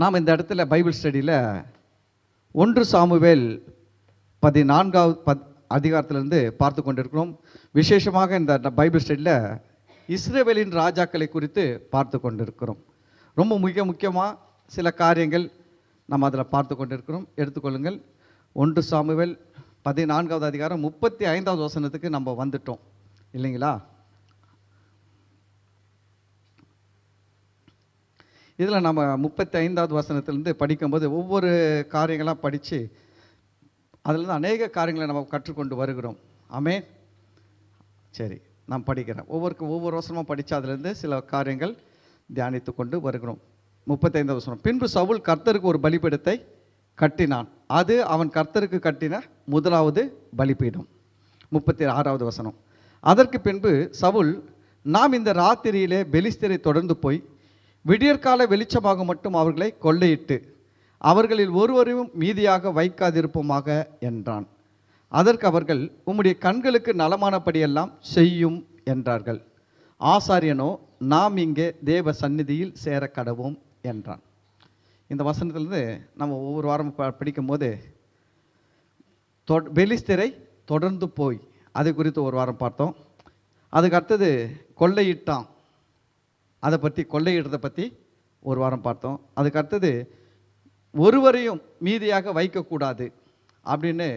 நாம் இந்த இடத்துல பைபிள் ஸ்டடியில் 1 சாமுவேல் 14வது அதிகாரத்திலிருந்து பார்த்து கொண்டிருக்கிறோம். விசேஷமாக இந்த பைபிள் ஸ்டடியில் இஸ்ரவேலின் ராஜாக்களை குறித்து பார்த்து கொண்டிருக்கிறோம். ரொம்ப முக்கியமாக சில காரியங்கள் நம்ம அதில் பார்த்து கொண்டிருக்கிறோம். எடுத்துக்கொள்ளுங்கள். 1 சாமுவேல் 14வது அதிகாரம் 35வது வசனத்துக்கு நம்ம வந்துட்டோம் இல்லைங்களா? இதில் நம்ம 35வது வசனத்திலேருந்து படிக்கும்போது ஒவ்வொரு காரியங்களாக படித்து அதில் அநேக காரியங்களை நம்ம கற்றுக்கொண்டு வருகிறோம். ஆமென். சரி, நான் படிக்கிறேன். ஒவ்வொரு வசனமாக படித்து அதிலிருந்து சில காரியங்கள் தியானித்து கொண்டு வருகிறோம். 35வது வசனம். பின்பு சவுல் கர்த்தருக்கு ஒரு பலிபீடத்தை கட்டினான். அது அவன் கர்த்தருக்கு கட்டின முதலாவது பலிபீடம். 36வது வசனம். அதற்கு பின்பு சவுல், நாம் இந்த ராத்திரியிலே பெலிஸ்தரை தொடர்ந்து போய் விடியற்கால வெளிச்சமாக மட்டும் அவர்களை கொள்ளையிட்டு அவர்களில் ஒருவரையும் மீதியாக வைக்காதிருப்போமாக என்றான். அதற்கு அவர்கள், உம்முடைய கண்களுக்கு நலமானபடியெல்லாம் செய்யும் என்றார்கள். ஆசாரியனோ, நாம் இங்கே தேவ சந்நிதியில் சேர கடவோம் என்றான். இந்த வசனத்திலிருந்து நம்ம ஒவ்வொரு வாரம் படிக்கும்போது பெலிஸ்தரை தொடர்ந்து போய் அது குறித்து ஒரு வாரம் பார்த்தோம். அதுக்கு அடுத்தது கொள்ளையிட்டான், அதை பற்றி கொள்ளையிடுறதை பற்றி ஒரு வாரம் பார்த்தோம். அதுக்கு அடுத்தது ஒருவரையும் மீதியாக வைக்கக்கூடாது அப்படின்னு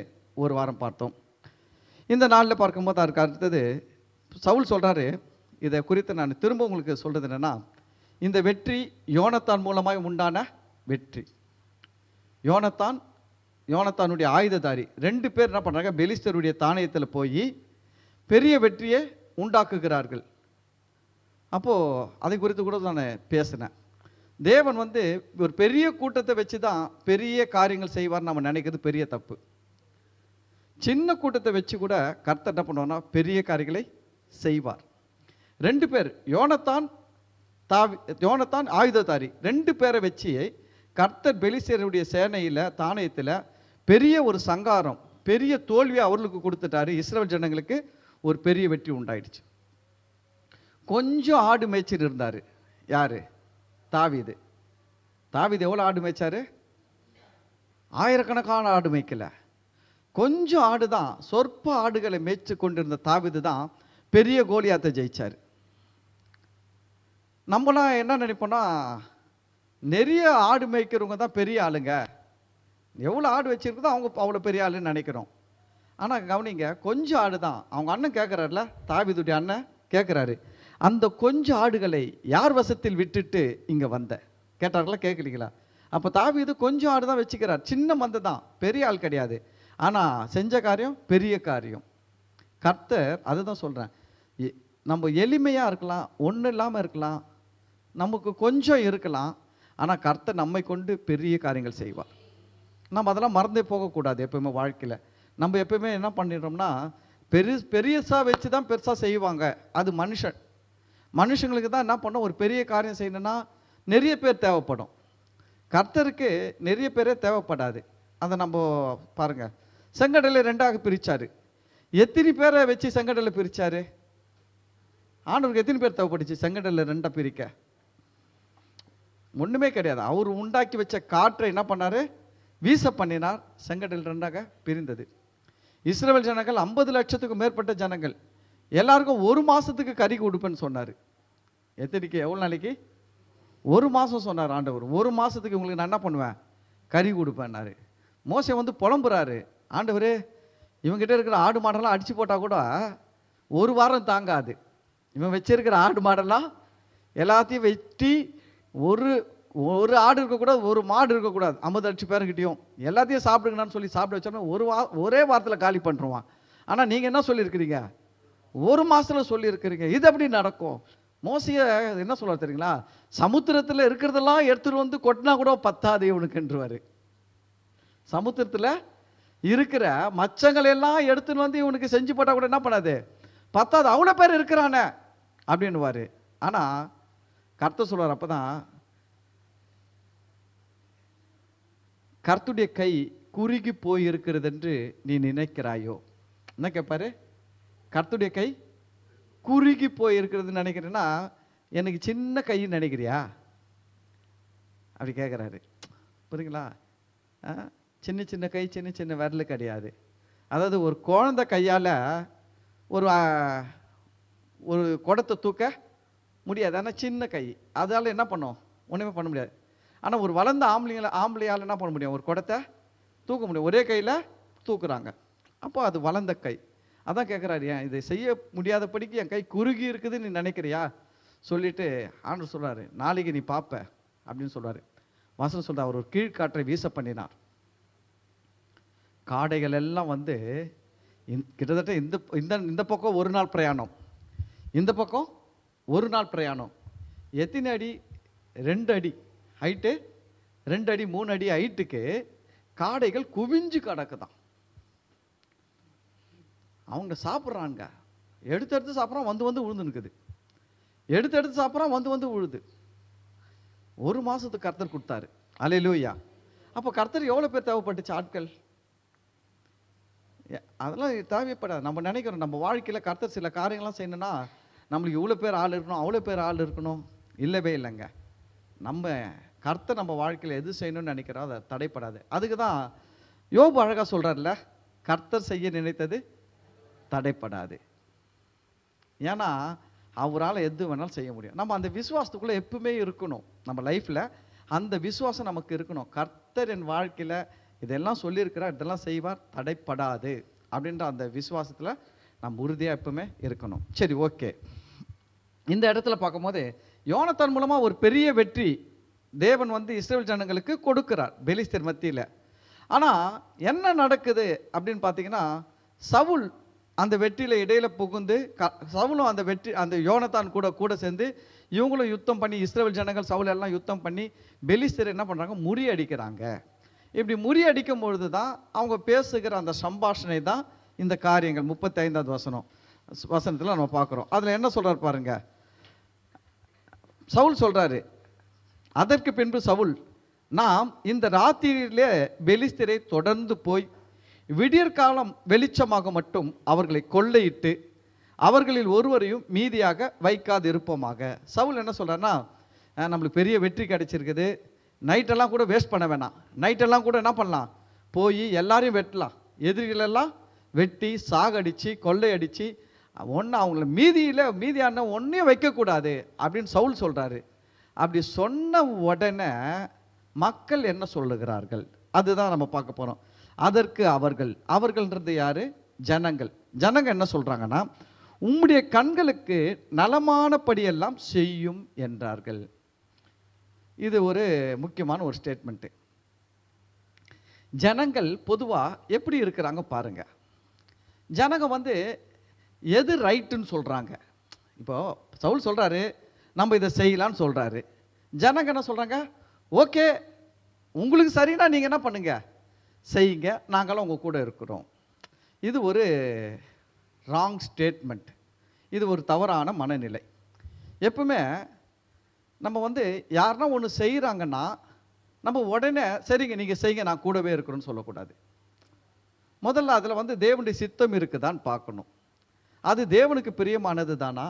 ஒரு வாரம் பார்த்தோம். இந்த நாளில் பார்க்கும்போது அதுக்கு அடுத்தது சவுல் சொல்கிறாரு, இதை குறித்து நான் திரும்ப உங்களுக்கு சொல்கிறது என்னென்னா, இந்த வெற்றி யோனத்தான் மூலமாக உண்டான வெற்றி. யோனத்தானுடைய ஆயுததாரி 2 பேர் என்ன பண்ணுறாங்க, பெலிஸ்தருடைய தானியத்தில் போய் பெரிய வெற்றியை உண்டாக்குகிறார்கள். அப்போது அதை குறித்து கூட நான் பேசினேன். தேவன் ஒரு பெரிய கூட்டத்தை வச்சு தான் பெரிய காரியங்கள் செய்வார் நம்ம நினைக்கிறது பெரிய தப்பு. சின்ன கூட்டத்தை வச்சு கூட கர்த்தர் என்ன பண்ணுவார்னா பெரிய காரியங்களை செய்வார். 2 பேர், யோனத்தான் ஆயுததாரி 2 பேரை வச்சு கர்த்தர் பெலிஸ்தருடைய சேனையில் தானியத்தில் பெரிய ஒரு சங்காரம், பெரிய தோல்வியை அவர்களுக்கு கொடுத்துட்டாரு. இஸ்ரவேல் ஜனங்களுக்கு ஒரு பெரிய வெற்றி உண்டாயிடுச்சு. கொஞ்சம் ஆடு மேய்ச்சிட்டு இருந்தார். யார்? தாவீது. எவ்வளோ ஆடு மேய்ச்சாரு? ஆயிரக்கணக்கான ஆடு மேய்க்கல, கொஞ்சம் ஆடு தான். சொற்ப ஆடுகளை மேய்ச்சி கொண்டிருந்த தாவீது தான் பெரிய கோலியாத்தை ஜெயிச்சார். நம்மளாம் என்ன நினைப்போம்னா, நிறைய ஆடு மேய்க்கிறவங்க தான் பெரிய ஆளுங்க, எவ்வளோ ஆடு வச்சிருக்குதோ அவங்க அவ்வளோ பெரிய ஆளுன்னு நினைக்கிறோம். ஆனால் கவனிங்க, கொஞ்சம் ஆடு தான். அவங்க அண்ணன் கேட்குறாருல, தாவீதுடைய அண்ணன் கேட்குறாரு, அந்த கொஞ்சம் ஆடுகளை யார் வசத்தில் விட்டுட்டு இங்கே வந்த கேட்டார்களா? கேட்கலீங்களா? அப்போ தாவீது கொஞ்சம் ஆடு தான் வச்சுக்கிறார். சின்ன மந்தை தான், பெரிய ஆள் கிடையாது. ஆனால் செஞ்ச காரியம் பெரிய காரியம். கர்த்தர் அதுதான் சொல்கிறேன், நம்ம எளிமையாக இருக்கலாம், ஒன்றும் இல்லாமல் இருக்கலாம், நமக்கு கொஞ்சம் இருக்கலாம், ஆனால் கர்த்தர் நம்மை கொண்டு பெரிய காரியங்கள் செய்வார். நம்ம அதெல்லாம் மறந்தே போகக்கூடாது. எப்பவுமே வாழ்க்கையில் நம்ம எப்பவுமே என்ன பண்ணிடுறோம்னா, பெருசாக வச்சு தான் பெருசாக செய்வாங்க. அது மனுஷங்களுக்கு தான் என்ன பண்ணோம், ஒரு பெரிய காரியம் செய்யணும்னா நிறைய பேர் தேவைப்படும். கர்த்தருக்கு நிறைய பேரே தேவைப்படாது. அதை நம்ம பாருங்கள், செங்கடலை 2ஆக பிரித்தார். எத்தனை பேரை வச்சு செங்கடலை பிரித்தார்? ஆண்டவருக்கு எத்தனை பேர் தேவைப்பட்டுச்சு செங்கடலை 2ஆக பிரிக்க? ஒன்றுமே கிடையாது. அவர் உண்டாக்கி வச்ச காற்றை என்ன பண்ணார்? வீச பண்ணினார். செங்கடல் 2ஆக பிரிந்தது. இஸ்ரவேல் ஜனங்கள் 50 லட்சத்துக்கும் மேற்பட்ட ஜனங்கள், எல்லாருக்கும் 1 மாதத்துக்கு கறி கொடுப்பேன்னு சொன்னார். எத்தனைக்கு? எவ்வளோ நாளைக்கு? 1 மாதம் சொன்னார் ஆண்டவர். 1 மாதத்துக்கு உங்களுக்கு நான் என்ன பண்ணுவேன்? கறி கொடுப்பேன்னாரு. மோசே புலம்புறாரு, ஆண்டவரே இவங்ககிட்ட இருக்கிற ஆடு மாடெல்லாம் அடித்து போட்டால் கூட 1 வாரம் தாங்காது. இவன் வச்சிருக்கிற ஆடு மாடெல்லாம் எல்லாத்தையும் வெட்டி ஒரு ஆடு இருக்கக்கூடாது, ஒரு மாடு இருக்கக்கூடாது, 50 லட்சம் பேருக்கிட்டையும் எல்லாத்தையும் சாப்பிடுங்கன்னு சொல்லி சாப்பிட வச்சோம்னா ஒரே வாரத்தில் காலி பண்ணுறான். ஆனால் நீங்கள் என்ன சொல்லியிருக்கிறீங்க? 1 மாதத்தில் சொல்லியிருக்கிறீங்க. இது எப்படி நடக்கும்? மோசையை என்ன சொல்ல தெரியுங்களா? சமுத்திரத்தில் இருக்கிறதெல்லாம் எடுத்துகிட்டு கொட்டினா கூட பத்தாது இவனுக்குன்றுவார். சமுத்திரத்தில் இருக்கிற மச்சங்களெல்லாம் எடுத்துன்னு இவனுக்கு செஞ்சு போட்டால் கூட என்ன பண்ணாது? பத்தாது, அவ்வளோ பேர் இருக்கிறானே அப்படின்னுவார். ஆனால் கர்த்தர் சொல்வார், அப்போ தான் கர்த்தருடைய கை குறுகி போயிருக்கிறது என்று நீ நினைக்கிறாயோ? என்ன கேட்பாரு? கர்த்தருடைய கை குறுகி போயிருக்கிறதுன்னு நினைக்கிறேன்னா எனக்கு சின்ன கைன்னு நினைக்கிறியா அப்படி கேட்குறாரு. புரியுங்களா? சின்ன சின்ன கை, சின்ன சின்ன விரல் கிடையாது. அதாவது ஒரு குழந்தை கையால் ஒரு ஒரு குடத்தை தூக்க முடியாது. ஆனால் சின்ன கை, அதால் என்ன பண்ணும்? ஒன்றுமே பண்ண முடியாது. ஆனால் ஒரு வளர்ந்த ஆம்பளையால் என்ன பண்ண முடியும்? ஒரு குடத்தை தூக்க முடியும். ஒரே கையில் தூக்குறாங்க. அப்போ அது வளர்ந்த கை. அதான் கேட்குறாரு, ஏன் இதை செய்ய முடியாதபடிக்கு என் கை குறுகி இருக்குதுன்னு நீ நினைக்கிறியா சொல்லிட்டு ஆண்டவர் சொல்கிறாரு, நாளைக்கு நீ பார்ப்ப அப்படின்னு சொல்கிறாரு. வசனம் சொல்கிறார், அவர் ஒரு கீழ்காற்றை வீச பண்ணினார். காடைகள் எல்லாம் வந்து கிட்டத்தட்ட இந்த இந்த இந்த பக்கம் ஒரு நாள் பிரயாணம், இந்த பக்கம் ஒரு நாள் பிரயாணம். எத்தனை அடி? 2 அடி ஹைட்டு, 2 அடி 3 அடி ஹைட்டுக்கு காடைகள் குவிஞ்சு கிடக்குதான். அவங்க சாப்பிட்றாங்க, எடுத்து சாப்பிட்றான், வந்து விழுந்து நிற்குது. எடுத்து சாப்பிட்றான், வந்து விழுது. 1 மாதத்துக்கு கர்த்தர் கொடுத்தாரு. அல்லேலூயா. அப்போ கர்த்தர் எவ்வளோ பேர் தேவைப்பட்டுச்சு? ஆட்கள் அதெல்லாம் தேவைப்படாது. நம்ம நினைக்கிறோம் நம்ம வாழ்க்கையில் கர்த்தர் சில காரியங்கள்லாம் செய்யணும்னா நம்மளுக்கு இவ்வளோ பேர் ஆள் இருக்கணும், அவ்வளோ பேர் ஆள் இருக்கணும். இல்லவே இல்லைங்க. நம்ம கர்த்தர் நம்ம வாழ்க்கையில் எது செய்யணும்னு நினைக்கிறோம் அதை தடைப்படாது. அதுக்கு தான் யோபு அழகாக சொல்கிறார்ல, கர்த்தர் செய்ய நினைத்தது தடைப்படாது. ஏன்னா அவரால் எது வேணாலும் செய்ய முடியும். நம்ம அந்த விசுவாசத்துக்குள்ளே எப்பவுமே இருக்கணும். நம்ம லைஃப்பில் அந்த விசுவாசம் நமக்கு இருக்கணும். கர்த்தர் என் வாழ்க்கையில் இதெல்லாம் சொல்லியிருக்கிறார், இதெல்லாம் செய்வார், தடைப்படாது அப்படின்ற அந்த விசுவாசத்தில் நம்ம உறுதியாக எப்பவுமே இருக்கணும். சரி, ஓகே. இந்த இடத்துல பார்க்கும்போது யோனத்தான் மூலமாக ஒரு பெரிய வெற்றி தேவன் வந்து இஸ்ரவேல் ஜனங்களுக்கு கொடுக்கிறார் பெலிஸ்தர் மத்தியில். ஆனால் என்ன நடக்குது அப்படின்னு பார்த்தீங்கன்னா, சவுல் அந்த வெற்றியில் இடையில புகுந்து, சவுலும் அந்த வெற்றி அந்த யோனத்தான் கூட சேர்ந்து இவங்களும் யுத்தம் பண்ணி, இஸ்ரவேல் ஜனங்கள் சவுல் எல்லாம் யுத்தம் பண்ணி பெலிஸ்தர் என்ன பண்ணுறாங்க? முறியடிக்கிறாங்க. இப்படி முறியடிக்கும் பொழுது தான் அவங்க பேசுகிற அந்த சம்பாஷணை தான் இந்த காரியங்கள் 35வது வசனத்தில் நம்ம பார்க்குறோம். அதில் என்ன சொல்கிறார் பாருங்க. சவுல் சொல்கிறாரு, அதற்கு பின்பு சவுல், நாம் இந்த ராத்திரியிலே பெலிஸ்தரை தொடர்ந்து போய் விடியற்காலம் வெளிச்சமாக மட்டும் அவர்களை கொள்ளையிட்டு அவர்களில் ஒருவரையும் மீதியாக வைக்காது இருப்போமாக. சவுல் என்ன சொல்கிறாருன்னா, நம்மளுக்கு பெரிய வெற்றி கிடைச்சிருக்குது, நைட்டெல்லாம் கூட வேஸ்ட் பண்ண வேணாம், நைட்டெல்லாம் கூட என்ன பண்ணலாம்? போய் எல்லாரையும் வெட்டலாம், எதிரிகளெல்லாம் வெட்டி சாகடித்து கொள்ளையடித்து ஒன்று அவங்கள மீதியான ஒன்றையும் வைக்கக்கூடாது அப்படின்னு சவுல் சொல்கிறாரு. அப்படி சொன்ன உடனே மக்கள் என்ன சொல்லுகிறார்கள் அதுதான் நம்ம பார்க்க போகிறோம். அதற்கு அவர்கள்ன்றது யாரு? ஜனங்க என்ன சொல்கிறாங்கன்னா, உம்முடைய கண்களுக்கு நலமானபடியெல்லாம் செய்யும் என்றார்கள். இது ஒரு முக்கியமான ஒரு ஸ்டேட்மெண்ட்டு. ஜனங்கள் பொதுவாக எப்படி இருக்கிறாங்க பாருங்க. ஜனங்க வந்து எது ரைட்டுன்னு சொல்கிறாங்க. இப்போது சவுல் சொல்கிறாரு, நம்ம இதை செய்யலான்னு சொல்கிறாரு. ஜனங்க என்ன சொல்கிறாங்க? ஓகே, உங்களுக்கு சரின்னா நீங்கள் என்ன பண்ணுங்க, செய்யுங்க, நாங்களும் உங்கள் கூட இருக்கிறோம். இது ஒரு ராங் ஸ்டேட்மெண்ட். இது ஒரு தவறான மனநிலை. எப்பவுமே நம்ம வந்து யாருன்னா ஒன்று செய்கிறாங்கன்னா நம்ம உடனே சரிங்க நீங்கள் செய்யுங்க, நான் கூடவே இருக்கிறோன்னு சொல்லக்கூடாது. முதல்ல அதில் வந்து தேவனுடைய சித்தம் இருக்குதான்னு பார்க்கணும். அது தேவனுக்கு பிரியமானது தானா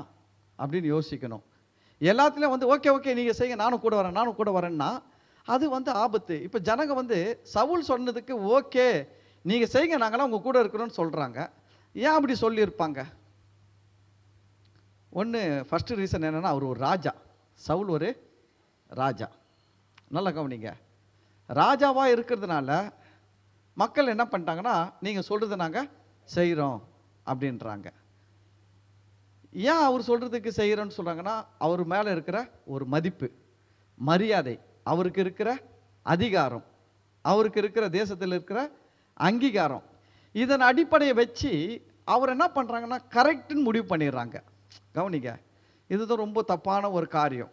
அப்படின்னு யோசிக்கணும். எல்லாத்துலேயும் வந்து ஓகே நீங்கள் செய்யுங்க, நானும் கூட வரேன்னா அது வந்து ஆபத்து. இப்போ ஜனங்க வந்து சவுல் சொன்னதுக்கு ஓகே நீங்கள் செய்யுங்க, நாங்களாம் உங்கள் கூட இருக்கிறோன்னு சொல்கிறாங்க. ஏன் அப்படி சொல்லியிருப்பாங்க? ஒன்று ஃபஸ்ட்டு ரீசன் என்னென்னா, அவர் ஒரு ராஜா. சவுல் ஒரு ராஜா. நல்லா கவனிங்க. ராஜாவாக இருக்கிறதுனால மக்கள் என்ன பண்ணிட்டாங்கன்னா, நீங்கள் சொல்கிறத நாங்கள் செய்கிறோம் அப்படின்றாங்க. ஏன் அவர் சொல்கிறதுக்கு செய்கிறோன்னு சொல்கிறாங்கன்னா, அவர் மேலே இருக்கிற ஒரு மதிப்பு, மரியாதை, அவருக்கு இருக்கிற அதிகாரம், அவருக்கு இருக்கிற தேசத்தில் இருக்கிற அங்கீகாரம், இதன் அடிப்படையை வச்சு அவர் என்ன பண்ணுறாங்கன்னா கரெக்டுன்னு முடிவு பண்ணிடுறாங்க. கவனிங்க, இதுதான் ரொம்ப தப்பான ஒரு காரியம்.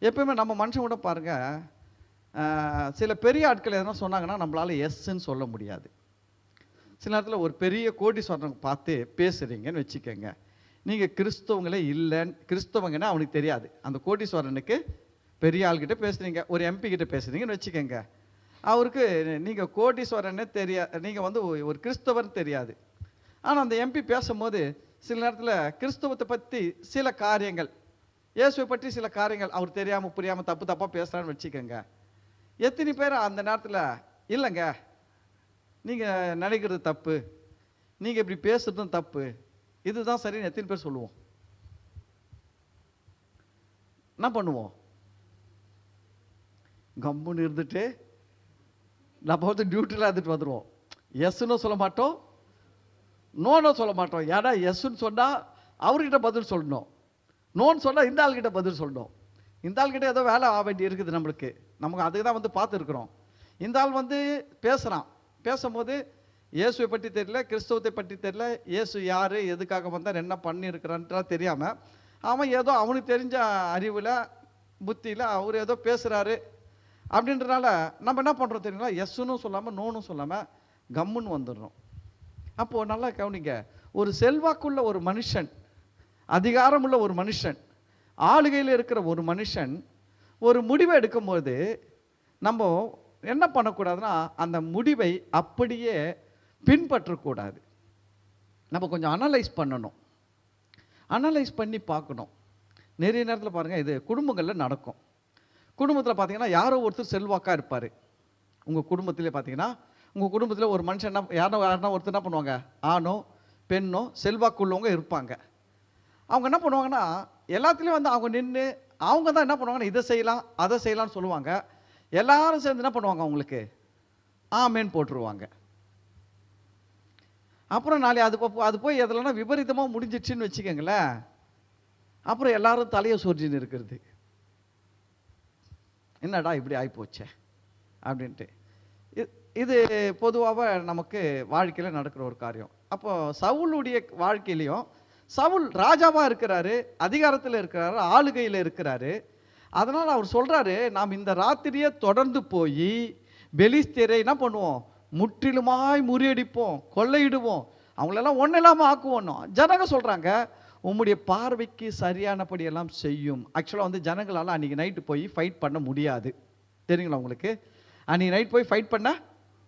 எப்பவுமே நம்ம மனுஷன் கூட பாருங்கள், சில பெரிய ஆட்கள் எதனா சொன்னாங்கன்னா நம்மளால் எஸ்ன்னு சொல்ல முடியாது. சில நேரத்தில் ஒரு பெரிய கோடீஸ்வரனை பார்த்து பேசுகிறீங்கன்னு வச்சுக்கோங்க, நீங்கள் கிறிஸ்தவங்களே இல்லைன்னு, கிறிஸ்தவங்கன்னா அவனுக்கு தெரியாது. அந்த கோடீஸ்வரனுக்கு பெரிய ஆள்கிட்ட பேசுகிறீங்க, ஒரு எம்பி கிட்ட பேசுகிறீங்கன்னு வச்சுக்கோங்க, அவருக்கு நீங்கள் கோடீஸ்வரனே தெரியாது, நீங்கள் வந்து ஒரு கிறிஸ்தவன் தெரியாது. ஆனால் அந்த எம்பி பேசும்போது சில நேரத்தில் கிறிஸ்தவத்தை பற்றி சில காரியங்கள், இயேசுவை பற்றி சில காரியங்கள் அவர் தெரியாமல் புரியாமல் தப்பாக பேசுகிறான்னு வச்சுக்கோங்க. எத்தனை பேர் அந்த நேரத்தில் இல்லைங்க நீங்கள் நினைக்கிறது தப்பு, நீங்கள் இப்படி பேசுறதும் தப்பு, இதுதான் சரின்னு எத்தனை பேர் சொல்லுவோம்? என்ன பண்ணுவோம்? கம்முன்னு இருந்துட்டு நம்ம வந்து டியூட்டியில் இருந்துட்டு வந்துடுவோம். எஸ்ன்னு சொல்ல மாட்டோம், நோன்னு சொல்ல மாட்டோம். ஏன்னா எஸ்ன்னு சொன்னால் அவர்கிட்ட பதில் சொல்லணும், நோன்னு சொன்னால் இந்த ஆள்கிட்ட பதில் சொல்லணும். இந்த ஆள்கிட்ட ஏதோ வேலை ஆக வேண்டி இருக்குது நம்மளுக்கு, நமக்கு அதுக்கு தான் வந்து பார்த்துருக்குறோம். இந்த ஆள் வந்து பேசுகிறான், பேசும்போது இயேசுவை பற்றி தெரியல, கிறிஸ்தவத்தை பற்றி தெரியல, இயேசு யார், எதுக்காக வந்தார், என்ன பண்ணியிருக்கிறான்ட்டு தெரியாமல் அவன் ஏதோ அவனுக்கு தெரிஞ்ச அறிவில் புத்தியில் அவர் ஏதோ பேசுகிறாரு அப்படின்றனால நம்ம என்ன பண்ணுறோம் தெரியுங்களா? எஸ்ன்னு சொல்லாமல் நோன்னு சொல்லாமல் கம்முன்னு வந்துடுறோம். அப்போது நல்லா கவனிங்க, ஒரு செல்வாக்குள்ள ஒரு மனுஷன், அதிகாரமுள்ள ஒரு மனுஷன், ஆளுகையில் இருக்கிற ஒரு மனுஷன் ஒரு முடிவை எடுக்கும்போது நம்ம என்ன பண்ணக்கூடாதுன்னா அந்த முடிவை அப்படியே பின்பற்றக்கூடாது. நம்ம கொஞ்சம் அனலைஸ் பண்ணணும், அனலைஸ் பண்ணி பார்க்கணும். நிறைய நேரத்தில் பாருங்கள், இது குடும்பங்களில் நடக்கும். குடும்பத்தில் பார்த்தீங்கன்னா யாரோ ஒருத்தர் செல்வாக்காக இருப்பார். உங்கள் குடும்பத்திலே பார்த்தீங்கன்னா உங்கள் குடும்பத்தில் ஒரு மனுஷன் என்ன யாருன்னா ஒருத்தர் என்ன பண்ணுவாங்க, ஆணோ பெண்ணோ செல்வாக்குள்ளவங்க இருப்பாங்க. அவங்க என்ன பண்ணுவாங்கன்னா எல்லாத்துலேயும் வந்து அவங்க நின்று அவங்க தான் என்ன பண்ணுவாங்கன்னா இதை செய்யலாம் அதை செய்யலாம்னு சொல்லுவாங்க. எல்லாரும் சேர்ந்து என்ன பண்ணுவாங்க, அவங்களுக்கு ஆமேன்னு போட்டுருவாங்க. அப்புறம் நாளை அது போய் எதுலன்னா விபரீதமாக முடிஞ்சிடுச்சின்னு வச்சுக்கோங்களேன். அப்புறம் எல்லாரும் தலையை சொரிஞ்சின்னு இருக்கிறது, என்னடா இப்படி ஆகிப்போச்சே அப்படின்ட்டு. இது பொதுவாக நமக்கு வாழ்க்கையில் நடக்கிற ஒரு காரியம். அப்போ சவுளுடைய வாழ்க்கையிலையும், சவுல் ராஜாவாக இருக்கிறாரு, அதிகாரத்தில் இருக்கிறாரு, ஆளுகையில் இருக்கிறாரு. அதனால் அவர் சொல்கிறாரு, நாம் இந்த ராத்திரியை தொடர்ந்து போய் பெலிஸ்தரை என்ன பண்ணுவோம், முற்றிலுமாய் முறியடிப்போம், கொள்ளையிடுவோம், அவங்களெல்லாம் ஒன்றும் இல்லாமல் ஆக்குவோம். ஜனங்க சொல்கிறாங்க, உம்முடைய பார்வைக்கு சரியானபடியெல்லாம் செய்யும். ஆக்சுவலாக வந்து ஜனங்களால் அன்றைக்கி நைட்டு போய் ஃபைட் பண்ண முடியாது, தெரியுங்களா உங்களுக்கு? அன்றைக்கி நைட் போய் ஃபைட் பண்ண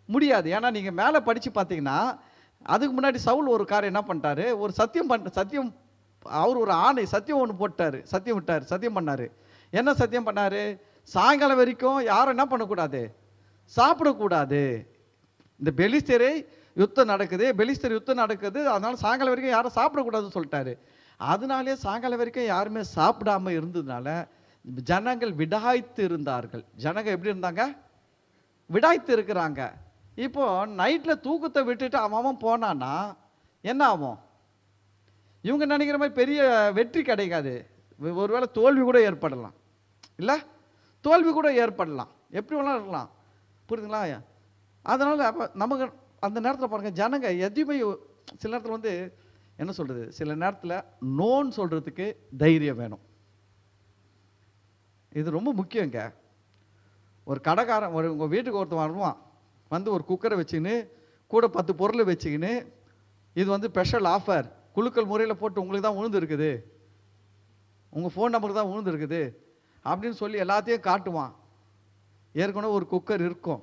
முடியாது. ஏன்னா நீங்கள் மேலே படித்து பார்த்தீங்கன்னா அதுக்கு முன்னாடி சவுல் ஒரு காரியம் என்ன பண்ணிட்டாரு, ஒரு சத்தியம் அவர் ஒரு ஆணை சத்தியம் ஒன்று போட்டார், சத்தியம் பண்ணார். என்ன சத்தியம் பண்ணார்? சாயங்காலம் வரைக்கும் யாரும் என்ன பண்ணக்கூடாது, சாப்பிடக்கூடாது. இந்த பெலிஸ்தரை யுத்தம் நடக்குது, அதனால் சாயங்காலம் வரைக்கும் யாரும் சாப்பிடக்கூடாதுன்னு சொல்லிட்டாரு. அதனாலே சாயங்காலம் வரைக்கும் யாருமே சாப்பிடாமல் இருந்ததுனால ஜனங்கள் விடாய்த்து இருந்தார்கள். ஜனங்கள் எப்படி இருந்தாங்க, விடாய்த்து இருக்கிறாங்க. இப்போ நைட்டில் தூக்கத்தை விட்டுட்டு அவன் போனான்னா என்ன ஆகும்? இவங்க நினைக்கிற மாதிரி பெரிய வெற்றி கிடைக்காது, ஒருவேளை தோல்வி கூட ஏற்படலாம், இல்லை தோல்வி கூட ஏற்படலாம், எப்படி வேணாலும் இருக்கலாம், புரியுதுங்களா? அதனால் அப்போ நமக்கு அந்த நேரத்தில் பாருங்கள், ஜனங்க எதுவுமே சில நேரத்தில் வந்து என்ன சொல்கிறது, சில நேரத்தில் நோன்னு சொல்கிறதுக்கு தைரியம் வேணும். இது ரொம்ப முக்கியங்க. ஒரு கடைக்காரன் உங்கள் வீட்டுக்கு ஒருத்தன் வருவான், வந்து ஒரு குக்கரை வச்சுக்கின்னு கூட 10 பொருளை வச்சுக்கின்னு, இது வந்து ஸ்பெஷல் ஆஃபர், குழுக்கள் முறையில் போட்டு உங்களுக்கு தான் உழுந்து இருக்குது, உங்கள் ஃபோன் நம்பருக்கு தான் உழுந்து இருக்குது அப்படின்னு சொல்லி எல்லாத்தையும் காட்டுவான். ஏற்கனவே ஒரு குக்கர் இருக்கும்,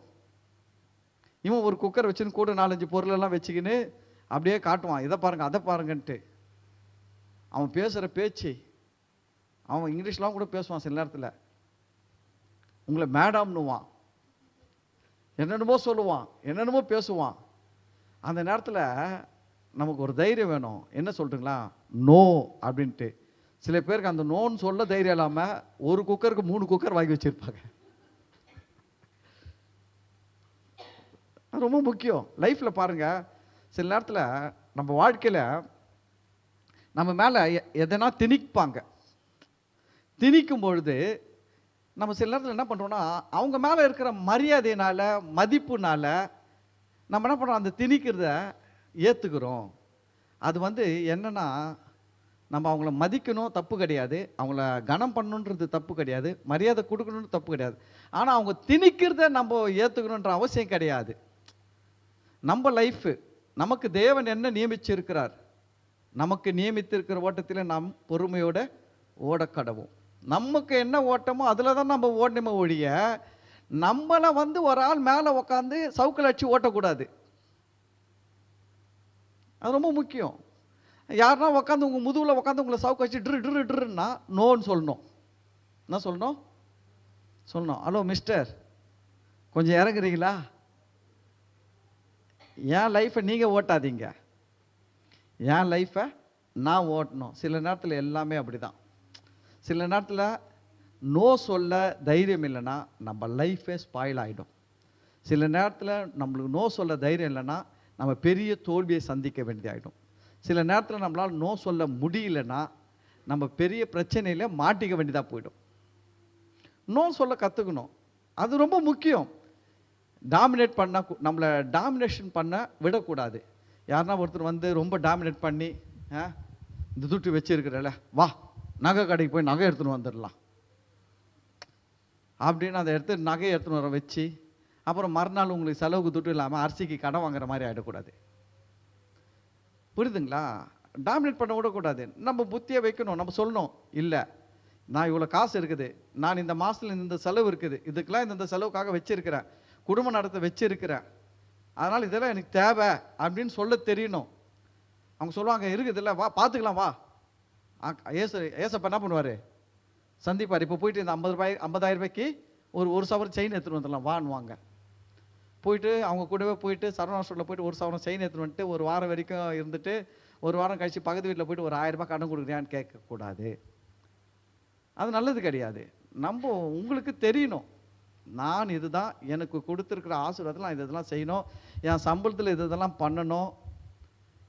இவன் ஒரு குக்கர் வச்சுன்னு கூட 4-5 பொருளெல்லாம் வச்சுக்கின்னு அப்படியே காட்டுவான், இதை பாருங்கள் அதை பாருங்கன்ட்டு. அவன் பேசுகிற பேச்சு, அவன் இங்கிலீஷ்லாம் கூட பேசுவான், சில நேரத்தில் உங்களை மேடம்னுவான், என்னென்னமோ சொல்லுவான், என்னென்னமோ பேசுவான். அந்த நேரத்தில் நமக்கு ஒரு தைரியம் வேணும், என்ன சொல்கிறீங்களா, நோ அப்படின்ட்டு. சில பேருக்கு அந்த நோன்னு சொல்ல தைரியம் இல்லாமல் ஒரு குக்கருக்கு 3 குக்கர் வாங்கி வச்சுருப்பாங்க. ரொம்ப முக்கியம் லைஃப்பில் பாருங்கள். சில நேரத்தில் நம்ம வாழ்க்கையில் நம்ம மேலே எதனா திணிப்பாங்க. திணிக்கும் பொழுது நம்ம சில நேரத்தில் என்ன பண்ணுறோன்னா, அவங்க மேலே இருக்கிற மரியாதையினால், மதிப்புனால் நம்ம என்ன பண்ணுறோம், அந்த திணிக்கிறத ஏற்றுக்கிறோம். அது வந்து என்னென்னா, நம்ம அவங்கள மதிக்கணும் தப்பு கிடையாது, அவங்கள கனம் பண்ணணுன்றது தப்பு கிடையாது, மரியாதை கொடுக்கணுன்னு தப்பு கிடையாது. ஆனால் அவங்க திணிக்கிறத நம்ம ஏற்றுக்கணுன்ற அவசியம் கிடையாது. நம்ம லைஃபு, நமக்கு தேவன் என்ன நியமிச்சிருக்கிறார், நமக்கு நியமித்திருக்கிற ஓட்டத்தில் நாம் பொறுமையோடு ஓடக்கடவும். நமக்கு என்ன ஓட்டமோ அதில் தான் நம்ம ஓடணுமே ஒழிய, நம்மளை வந்து ஒரு ஆள் மேலே உட்காந்து சவுக்கில் அடிச்சு ஓட்டக்கூடாது. அது ரொம்ப முக்கியம். யாருன்னா உட்காந்து உங்கள் முதுகில் உட்காந்து உங்களை சவுக்கு வச்சு ட்ருன்னா நோன்னு சொல்லணும். என்ன சொல்லணும்? ஹலோ மிஸ்டர், கொஞ்சம் இறங்குறீங்களா? என் லைஃப்பை நீங்கள் ஓட்டாதீங்க, என் லைஃப்பை நான் ஓட்டணும். சில நேரத்தில் எல்லாமே அப்படி தான். சில நேரத்தில் நோ சொல்ல தைரியம் இல்லைன்னா நம்ம லைஃபே ஸ்பாயில் ஆகிடும். சில நேரத்தில் நம்மளுக்கு நோ சொல்ல தைரியம் இல்லைன்னா நம்ம பெரிய தோல்வியை சந்திக்க வேண்டியதாகிடும். சில நேரத்தில் நம்மளால் நோ சொல்ல முடியலன்னா நம்ம பெரிய பிரச்சனையில் மாட்டிக்க வேண்டியதாக போயிடும். நோ சொல்ல கற்றுக்கணும், அது ரொம்ப முக்கியம். டாமினேட் பண்ண, நம்மளை டாமினேஷன் பண்ண விடக்கூடாது. யாருன்னா ஒருத்தர் வந்து ரொம்ப டாமினேட் பண்ணி, இந்த துட்டு வச்சுருக்கிறல, வா நகை கடைக்கு போய் நகை எடுத்துன்னு வந்துடலாம் அப்படின்னு அதை எடுத்து நகையை எடுத்துன்னு வர வச்சு, அப்புறம் மறுநாள் உங்களுக்கு செலவுக்கு துட்டு இல்லாமல் அரிசிக்கு கடன் வாங்குற மாதிரி ஆகிடக்கூடாது. புரியுதுங்களா? டாமினேட் பண்ண விடக்கூடாது. நம்ம புத்தியை வைக்கணும், நம்ம சொல்லணும், இல்லை நான் இவ்வளோ காசு இருக்குது, நான் இந்த மாதத்தில் இந்த செலவு இருக்குது, இதுக்கெல்லாம் இந்த செலவுக்காக வச்சுருக்கிறேன், குடும்பம் நடத்த வச்சுருக்கிறேன், அதனால் இதெல்லாம் எனக்கு தேவை அப்படின்னு சொல்ல தெரியணும். அவங்க சொல்லுவாங்க, இருக்குது இல்லை, வா பார்த்துக்கலாம், வா. ஏசப்ப என்ன பண்ணுவார்? சந்திப்பார். இப்போ போயிட்டு இந்த 50,000 ரூபாய்க்கு ஒரு சவரன் செயின் எடுத்துகிட்டு வந்துடலாம் வான்னுவாங்க. போயிட்டு அவங்க கூடவே போயிட்டு சரவணா ஸ்டோரில் போயிட்டு ஒரு சவரன் செயின் எடுத்துகிட்டு வந்துட்டு ஒரு வாரம் வரைக்கும் இருந்துட்டு ஒரு வாரம் கழிச்சு பக்கத்து வீட்டில் போயிட்டு ஒரு 1000 ரூபாய் கடன் கொடுக்குறியான்னு கேட்கக்கூடாது. அது நல்லது கிடையாது. நம்ம உங்களுக்கு தெரியணும், நான் இதுதான் எனக்கு கொடுத்துருக்கிற ஆசீர்வாதத்தில் நான் இதெல்லாம் செய்யணும், என் சம்பளத்தில் இதெல்லாம் பண்ணணும்,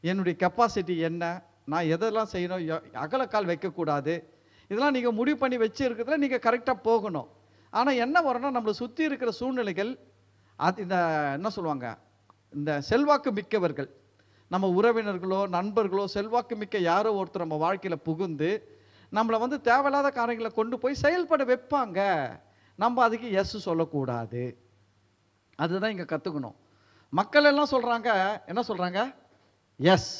என்னுடைய கெப்பாசிட்டி என்ன, நான் எதெல்லாம் செய்யணும், அகலக்கால் வைக்கக்கூடாது, இதெல்லாம் நீங்கள் முடிவு பண்ணி வச்சு இருக்கிறதுல நீங்கள் கரெக்டாக போகணும். ஆனால் என்ன வரணும், நம்மளை சுற்றி இருக்கிற சூழ்நிலைகள், அது இந்த என்ன சொல்லுவாங்க, இந்த செல்வாக்கு மிக்கவர்கள், நம்ம உறவினர்களோ நண்பர்களோ செல்வாக்கு மிக்க யாரோ ஒருத்தர் நம்ம வாழ்க்கையில் புகுந்து நம்மளை வந்து தேவையில்லாத காரியங்களை கொண்டு போய் செயல்பட வைப்பாங்க. நம்ம அதுக்கு எஸ் சொல்லக்கூடாது. அதுதான் இங்கே கற்றுக்கணும். மக்கள் எல்லாம் சொல்கிறாங்க, என்ன சொல்கிறாங்க? எஸ்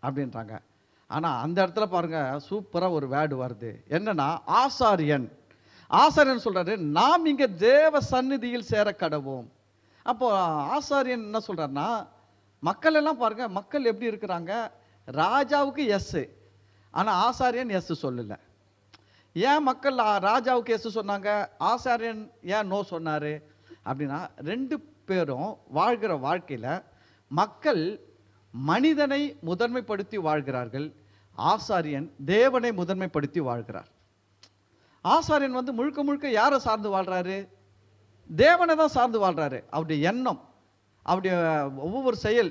அப்படின்றாங்க. ஆனால் அந்த இடத்துல பாருங்கள், சூப்பராக ஒரு வேர்டு வருது. என்னன்னா ஆசாரியன். ஆசாரியன் சொல்கிறாரு, நாம் இங்கே தேவ சந்நிதியில் சேர கடவோம். அப்போ ஆசாரியன் என்ன சொல்கிறாருன்னா, மக்கள் எல்லாம் பாருங்கள், மக்கள் எப்படி இருக்கிறாங்க, ராஜாவுக்கு எஸ்ஸு, ஆனால் ஆசாரியன் எஸ் சொல்லலை. ஏன் மக்கள் ராஜாவுக்கு எஸ் சொன்னாங்க, ஆசாரியன் ஏன் நோ சொன்னார் அப்படின்னா, ரெண்டு பேரும் வாழ்கிற வாழ்க்கையில் மக்கள் மனிதனை முதன்மைப்படுத்தி வாழ்கிறார்கள், ஆசாரியன் தேவனை முதன்மைப்படுத்தி வாழ்கிறார். ஆசாரியன் வந்து முழுக்க முழுக்க யாரை சார்ந்து வாழ்கிறாரு? தேவனை தான் சார்ந்து வாழ்கிறாரு. அவருடைய எண்ணம், அவருடைய ஒவ்வொரு செயல்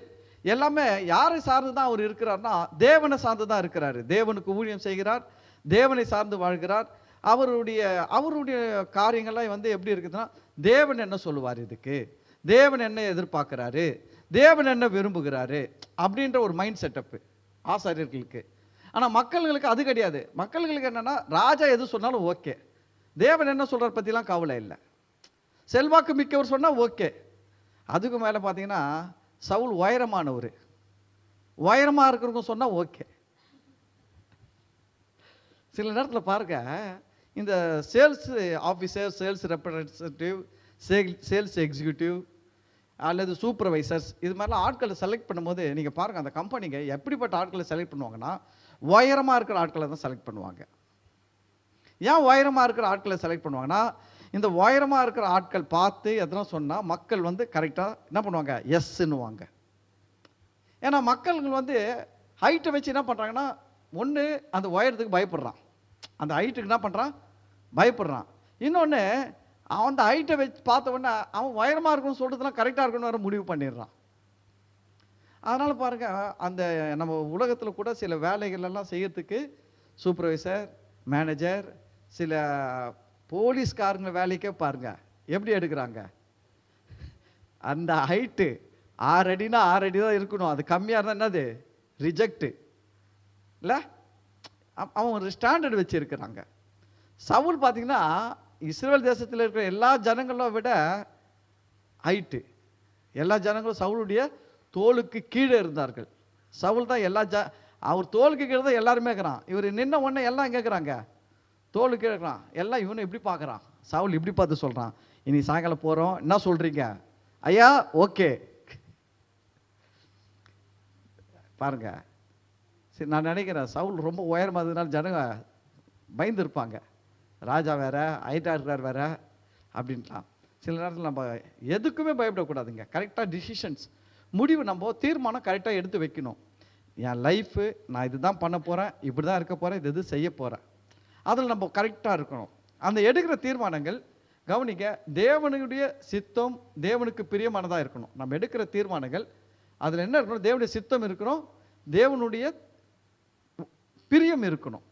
எல்லாமே யாரை சார்ந்து தான் அவர் இருக்கிறார்னா, தேவனை சார்ந்து தான் இருக்கிறாரு. தேவனுக்கு ஊழியம் செய்கிறார், தேவனை சார்ந்து வாழ்கிறார். அவருடைய காரியங்கள்லாம் வந்து எப்படி இருக்குதுன்னா, தேவன் என்ன சொல்லுவார் இதுக்கு, தேவன் என்ன எதிர்பார்க்குறாரு, தேவன் என்ன விரும்புகிறாரு அப்படின்ற ஒரு மைண்ட் செட்டப்பு ஆசாரியர்களுக்கு. ஆனால் மக்கள்களுக்கு அது கிடையாது. மக்கள்களுக்கு என்னென்னா, ராஜா எது சொன்னாலும் ஓகே, தேவன் என்ன சொல்கிறார் பற்றிலாம் கவலை இல்லை. செல்வாக்கு மிக்கவர் சொன்னால் ஓகே. அதுக்கு மேலே பார்த்தீங்கன்னா, சவுல் உயரமானவர், உயரமாக இருக்கிறவங்க சொன்னால் ஓகே. சில நேரத்தில் பாருங்க, இந்த sales officer, sales representative, sales executive அல்லது சூப்பர்வைசர்ஸ், இது மாதிரிலாம் ஆட்களை செலக்ட் பண்ணும்போது நீங்கள் பாருங்கள், அந்த கம்பெனிங்க எப்படிப்பட்ட ஆட்களை செலக்ட் பண்ணுவாங்கன்னா, உயரமாக இருக்கிற ஆட்களை தான் செலக்ட் பண்ணுவாங்க. ஏன் உயரமாக இருக்கிற ஆட்களை செலக்ட் பண்ணுவாங்கன்னா, இந்த உயரமாக இருக்கிற ஆட்கள் பார்த்து எதனா சொன்னால் மக்கள் வந்து கரெக்டாக என்ன பண்ணுவாங்க, எஸ்ன்னுவாங்க. ஏன்னா மக்கள்கள் வந்து ஹைட்டை வச்சு என்ன பண்ணுறாங்கன்னா, ஒன்று அந்த உயரத்துக்கு பயப்படுறான், அந்த ஹைட்டுக்கு என்ன பண்ணுறான், பயப்படுறான். இன்னொன்று, அவன் அந்த ஹைட்டை வச்சு பார்த்த உடனே அவன் உயரமாக இருக்கணும்னு சொல்கிறதுலாம் கரெக்டாக இருக்கணும்னு வேறு முடிவு பண்ணிடுறான். அதனால் பாருங்கள், அந்த நம்ம உலகத்தில் கூட சில வேலைகளெல்லாம் செய்யறதுக்கு சூப்பர்வைசர், மேனேஜர், சில போலீஸ்காரங்க வேலைக்கே பாருங்கள் எப்படி எடுக்கிறாங்க. அந்த ஹைட்டு 6 அடினா 6 அடி தான் இருக்கணும், அது கம்மியாக இருந்தால் என்னது, ரிஜெக்டு இல்லை. அவன் ஒரு ஸ்டாண்டர்டு வச்சுருக்கிறாங்க. சவுல் பார்த்தீங்கன்னா, இஸ்ரேல் தேசத்தில் இருக்கிற எல்லா ஜனங்களும் விட ஹைட்டு, எல்லா ஜனங்களும் சவுளுடைய தோலுக்கு கீழே இருந்தார்கள். சவுல் தான் அவர் தோலுக்கு கீழே தான் எல்லாருமே இருக்கிறான். இவர் நின்ன உடனே எல்லாம் கேட்குறாங்க, தோலுக்கு கீழே இருக்கிறான். எல்லாம் இவனை இப்படி பார்க்குறான். சவுல் இப்படி பார்த்து சொல்கிறான், இனி சாயங்காலம் போகிறோம், என்ன சொல்கிறீங்க ஐயா, ஓகே. பாருங்க, சரி, நான் நினைக்கிறேன் சவுல் ரொம்ப உயரமாக இருந்ததுனால ஜனங்க பயந்துருப்பாங்க. ராஜா வேற, ஹைட்டாக இருக்கிறார் வேற அப்படின்ட்டான். சில நேரத்தில் நம்ம எதுக்குமே பயப்படக்கூடாதுங்க. கரெக்டாக டிசிஷன்ஸ், முடிவு, நம்ம தீர்மானம் கரெக்டாக எடுத்து வைக்கணும். என் லைஃபு நான் இதுதான் பண்ண போகிறேன், இப்படி தான் இருக்க போகிறேன், இது செய்ய போகிறேன், அதில் நம்ம கரெக்டாக இருக்கணும். அந்த எடுக்கிற தீர்மானங்கள் கவனிக்க, தேவனுடைய சித்தம் தேவனுக்கு பிரியமானதாக இருக்கணும். நம்ம எடுக்கிற தீர்மானங்கள் அதில் என்ன இருக்கணும்? தேவனுடைய சித்தம் இருக்கணும், தேவனுடைய பிரியம் இருக்கணும்.